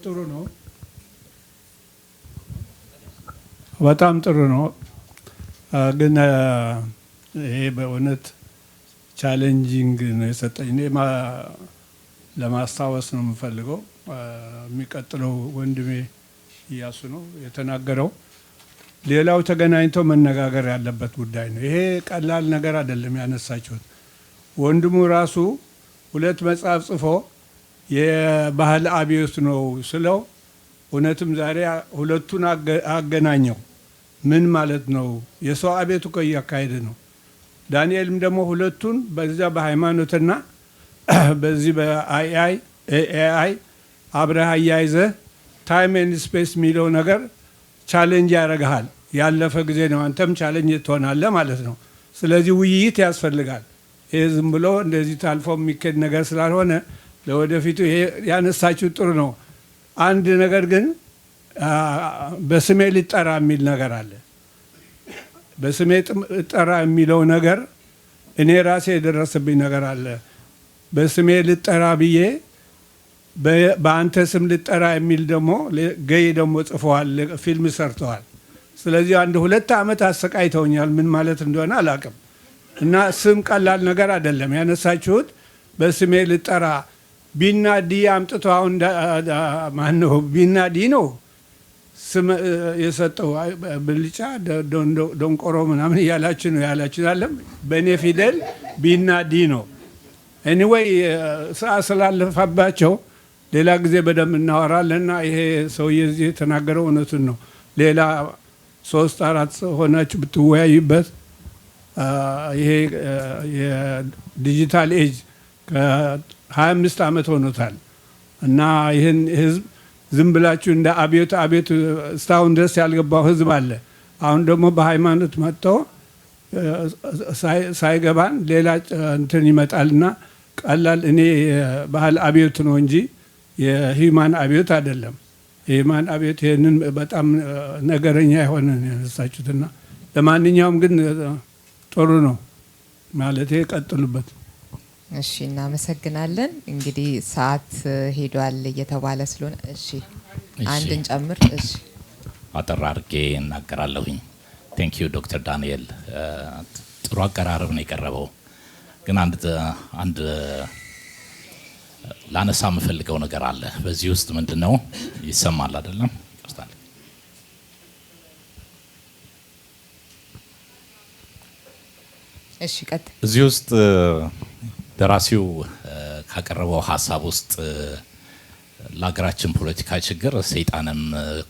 ጥሩ ነው። በጣም ጥሩ ነው። ግን ይሄ በእውነት ቻሌንጂንግ ነው የሰጠኝ። እኔ ለማስታወስ ነው የምፈልገው። የሚቀጥለው ወንድሜ እያሱ ነው የተናገረው። ሌላው ተገናኝቶ መነጋገር ያለበት ጉዳይ ነው። ይሄ ቀላል ነገር አይደለም ያነሳችሁት። ወንድሙ ራሱ 2 መጽሐፍ ጽፎ የባህል አብዮት ነው ስለው እውነትም ዛሬ ሁለቱን አገናኘው። ምን ማለት ነው? የሰው አብዮት እኮ እያካሄደ ነው። ዳንኤልም ደግሞ ሁለቱን በዚያ በሃይማኖትና በዚህ በኤአይ አብረህ አያይዘህ ታይም ኤንድ ስፔስ የሚለው ነገር ቻሌንጅ ያደርግሃል። ያለፈ ጊዜ ነው፣ አንተም ቻሌንጅ ትሆናለህ ማለት ነው። ስለዚህ ውይይት ያስፈልጋል። ይሄ ዝም ብሎ እንደዚህ ታልፎ የሚኬድ ነገር ስላልሆነ ለወደፊቱ ይሄ ያነሳችሁ ጥሩ ነው። አንድ ነገር ግን በስሜ ልጠራ የሚል ነገር አለ። በስሜ ልጠራ የሚለው ነገር እኔ ራሴ የደረሰብኝ ነገር አለ። በስሜ ልጠራ ብዬ በአንተ ስም ልጠራ የሚል ደግሞ ገይ ደግሞ ጽፈዋል፣ ፊልም ሰርተዋል። ስለዚህ 1-2 ዓመት አሰቃይተውኛል። ምን ማለት እንደሆነ አላውቅም። እና ስም ቀላል ነገር አይደለም ያነሳችሁት። በስሜ ልጠራ ቢና ዲ አምጥቶ አሁን ማን ነው ቢና ዲ ነው ስም የሰጠው? ብልጫ ዶንቆሮ ምናምን እያላችሁ ነው ያላችሁ አይደለም? በእኔ ፊደል ቢና ዲ ነው። ኤኒዌይ ሰዓት ስላለፈባቸው ሌላ ጊዜ በደንብ እናወራለንና ይሄ ሰውዬ እዚህ የተናገረው እውነቱን ነው። ሌላ 3-4 ሆናችሁ ብትወያዩበት ይሄ የዲጂታል ኤጅ ከ25 ዓመት ሆኖታል እና ይህን ህዝብ ዝም ብላችሁ እንደ አብዮት እስካሁን ድረስ ያልገባው ህዝብ አለ። አሁን ደግሞ በሃይማኖት መጥተው ሳይገባን ሌላ እንትን ይመጣልና ቀላል እኔ ባህል አብዮት ነው እንጂ የሂውማን አብዮት አይደለም። የሂውማን አብዮት ይህንን በጣም ነገረኛ የሆነ ያነሳችሁትና ለማንኛውም ግን ጥሩ ነው ማለት ቀጥሉበት። እሺ፣ እናመሰግናለን። እንግዲህ ሰዓት ሄዷል እየተባለ ስለሆነ እሺ አንድን ጨምር። እሺ አጠር አድርጌ እናገራለሁኝ። ቴንክ ዩ ዶክተር ዳንኤል ጥሩ አቀራረብ ነው የቀረበው። ግን አንድ ላነሳ የምፈልገው ነገር አለ በዚህ ውስጥ። ምንድነው? ይሰማል አይደለም? ይቅርታል። እሺ ቀጥ እዚህ ውስጥ ደራሲው ካቀረበው ሀሳብ ውስጥ ለሀገራችን ፖለቲካ ችግር ሰይጣንም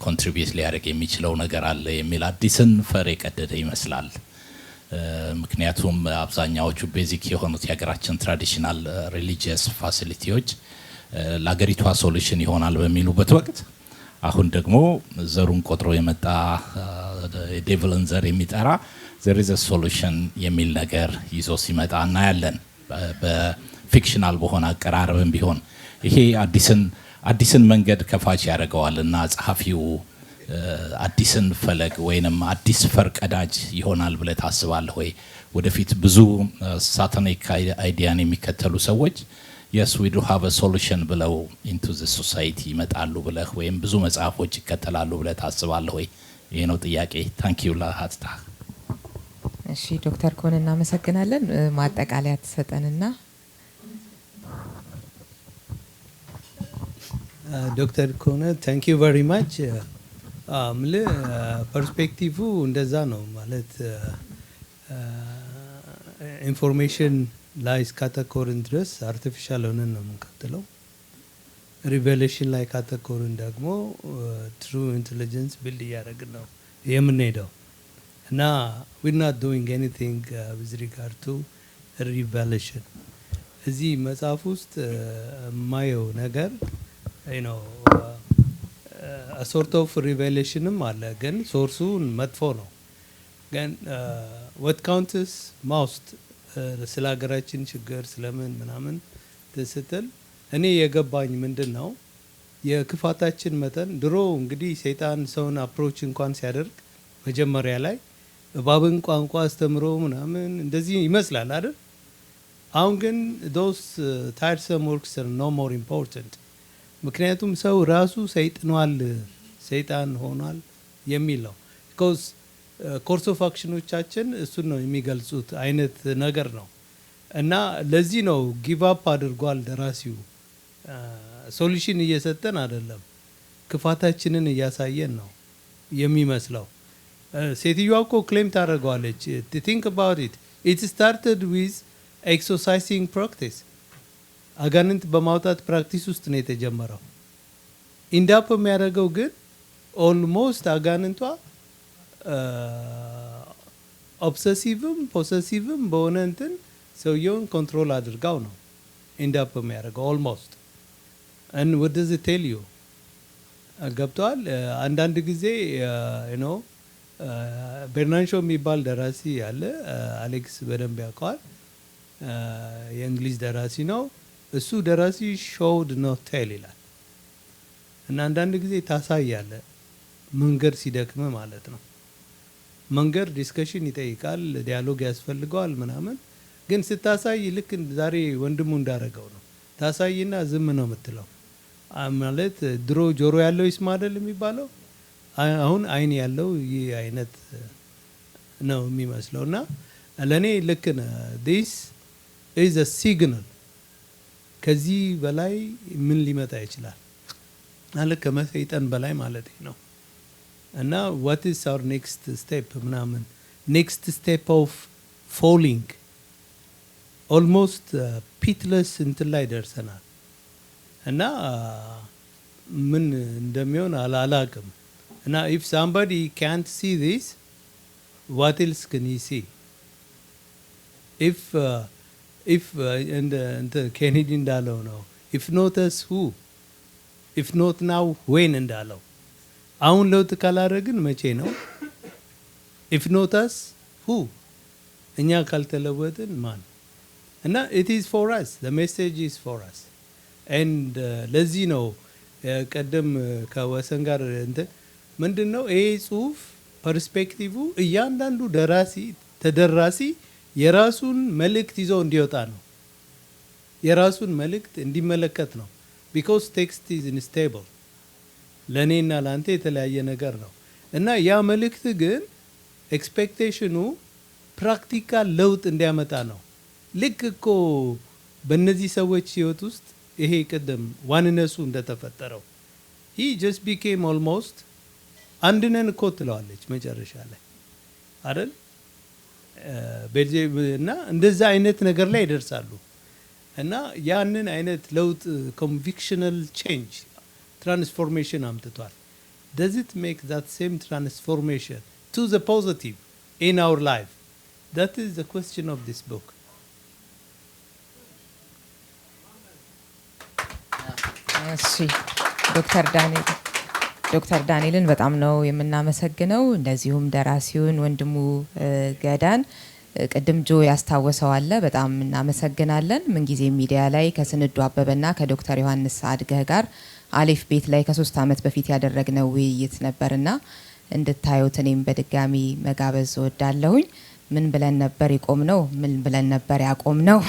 ኮንትሪቢዩት ሊያደርግ የሚችለው ነገር አለ የሚል አዲስን ፈር የቀደደ ይመስላል። ምክንያቱም አብዛኛዎቹ ቤዚክ የሆኑት የሀገራችን ትራዲሽናል ሪሊጂየስ ፋሲሊቲዎች ለሀገሪቷ ሶሉሽን ይሆናል በሚሉበት ወቅት አሁን ደግሞ ዘሩን ቆጥሮ የመጣ የዴቪልን ዘር የሚጠራ there is a solution የሚል ነገር ይዞ ሲመጣ እናያለን። በፊክሽናል በሆነ አቀራረብም ቢሆን ይሄ አዲስን መንገድ ከፋች ያደርገዋልና ጸሐፊው አዲስን ፈለግ ወይንም አዲስ ፈርቀዳጅ ይሆናል ብለህ ታስባለህ ወይ? ወደፊት ብዙ ሳታኒክ አይዲያን የሚከተሉ ሰዎች yes we do have a solution ብለው into the society ይመጣሉ ብለህ ወይም ብዙ መጽሐፎች ይከተላሉ ብለህ ታስባለህ ወይ? ይሄ ነው ጥያቄ። ታንክ ዩ ላሃትታ። እሺ ዶክተር ኮን እናመሰግናለን። ማጠቃለያ ትሰጠንና ዶክተር ኮነ ታንክ ዩ ቨሪ ማች። ምል ፐርስፔክቲቭ እንደዛ ነው ማለት ኢንፎርሜሽን ላይ እስካተኮርን ድረስ አርቲፊሻል ሆነን ነው የምንቀጥለው። ሪቨሌሽን ላይ ካተኮርን ደግሞ ትሩ ኢንቴሊጀንስ ቢልድ እያደረግን ነው የምንሄደው እና ዊር ናት ዶይንግ ኤኒቲንግ ዊዝ ሪጋርድ ቱ ሪቨሌሽን። እዚህ መጽሐፍ ውስጥ የማየው ነገር ሶርት ኦፍ ሪቨሌሽንም አለ፣ ግን ሶርሱን መጥፎ ነው። ግን ወት ካውንትስ ማውስት ስለ ሀገራችን ችግር ስለምን ምናምን ስትል እኔ የገባኝ ምንድን ነው የክፋታችን መጠን። ድሮ እንግዲህ ሰይጣን ሰውን አፕሮች እንኳን ሲያደርግ መጀመሪያ ላይ እባብን ቋንቋ አስተምሮ ምናምን እንደዚህ ይመስላል አይደል? አሁን ግን ዶስ ታይርሰም ወርክስ ኖ ሞር ኢምፖርታንት። ምክንያቱም ሰው ራሱ ሰይጥኗል፣ ሰይጣን ሆኗል የሚል ነው። ቢኮዝ ኮርስ ኦፍ አክሽኖቻችን እሱን ነው የሚገልጹት አይነት ነገር ነው። እና ለዚህ ነው ጊቭ አፕ አድርጓል ደራሲው። ሶሉሽን እየሰጠን አይደለም፣ ክፋታችንን እያሳየን ነው የሚመስለው። ሴትዮዋ እኮ ክሌም ታደርገዋለች። ቲንክ አባውት ኢት ኢት ስታርትድ ዊዝ ኤክሰርሳይሲንግ ፕራክቲስ። አጋንንት በማውጣት ፕራክቲስ ውስጥ ነው የተጀመረው። ኢንዳፕ የሚያደርገው ግን ኦልሞስት አጋንንቷ ኦብሰሲቭም ፖሰሲቭም በሆነ እንትን ሰውየውን ኮንትሮል አድርጋው ነው ኢንዳፕ የሚያደርገው ኦልሞስት። እን what does it tell you? ገብተዋል። አንዳንድ ጊዜ ነው ቤርናንሾ የሚባል ደራሲ ያለ፣ አሌክስ በደንብ ያውቀዋል። የእንግሊዝ ደራሲ ነው እሱ። ደራሲ ሾውድ ኖት ቴል ይላል። እና አንዳንድ ጊዜ ታሳያለ መንገድ ሲደክም ማለት ነው። መንገድ ዲስከሽን ይጠይቃል፣ ዲያሎግ ያስፈልገዋል ምናምን። ግን ስታሳይ ልክ ዛሬ ወንድሙ እንዳረገው ነው። ታሳይና ዝም ነው የምትለው። ማለት ድሮ ጆሮ ያለው ይስማ አይደል የሚባለው፣ አሁን አይን ያለው ይህ አይነት ነው የሚመስለው። እና ለእኔ ልክ ዲስ ኢዝ አ ሲግናል። ከዚህ በላይ ምን ሊመጣ ይችላል? ማለት ከመሰይጠን በላይ ማለት ነው። እና what is our next step ምናምን next step of falling almost pitless እንትን ላይ ደርሰናል። እና ምን እንደሚሆን አላቅም። እና if somebody can't see this, what else can he see? if ኬኔዲ እንዳለው ነው if not us who, if not now when እንዳለው አሁን ለውጥ ካላደረግን መቼ ነው? if not us who, እኛ ካልተለወጥን ማን? እና it is for us, the message is for us. and ለዚህ ነው ቀደም ከወሰን ጋር ምንድን ነው ይሄ ጽሁፍ ፐርስፔክቲቭ እያንዳንዱ ተደራሲ የራሱን መልእክት ይዞ እንዲወጣ ነው፣ የራሱን መልእክት እንዲመለከት ነው። because text is unstable፣ ለእኔና ለአንተ የተለያየ ነገር ነው። እና ያ መልእክት ግን ኤክስፔክቴሽኑ ፕራክቲካል ለውጥ እንዲያመጣ ነው። ልክ እኮ በእነዚህ ሰዎች ህይወት ውስጥ ይሄ ቅድም ዋንነሱ እንደተፈጠረው he just became almost አንድነን እኮ ትለዋለች መጨረሻ ላይ አይደል? እና እንደዛ አይነት ነገር ላይ ይደርሳሉ። እና ያንን አይነት ለውጥ ኮንቪክሽናል ቼንጅ ትራንስፎርሜሽን አምጥቷል። does it make that same transformation to the positive in our life? That is the question of this book. እሺ ዶክተር ዳንኤልን በጣም ነው የምናመሰግነው። እንደዚሁም ደራሲውን ወንድሙ ገዳን ቅድም ጆ ያስታወሰው አለ። በጣም እናመሰግናለን። ምንጊዜ ሚዲያ ላይ ከስንዱ አበበና ከዶክተር ዮሐንስ አድገህ ጋር አሌፍ ቤት ላይ ከ3 ዓመት በፊት ያደረግነው ውይይት ነበርና እንድታዩት እኔም በድጋሚ መጋበዝ ወዳለሁኝ። ምን ብለን ነበር የቆምነው? ምን ብለን ነበር ያቆምነው?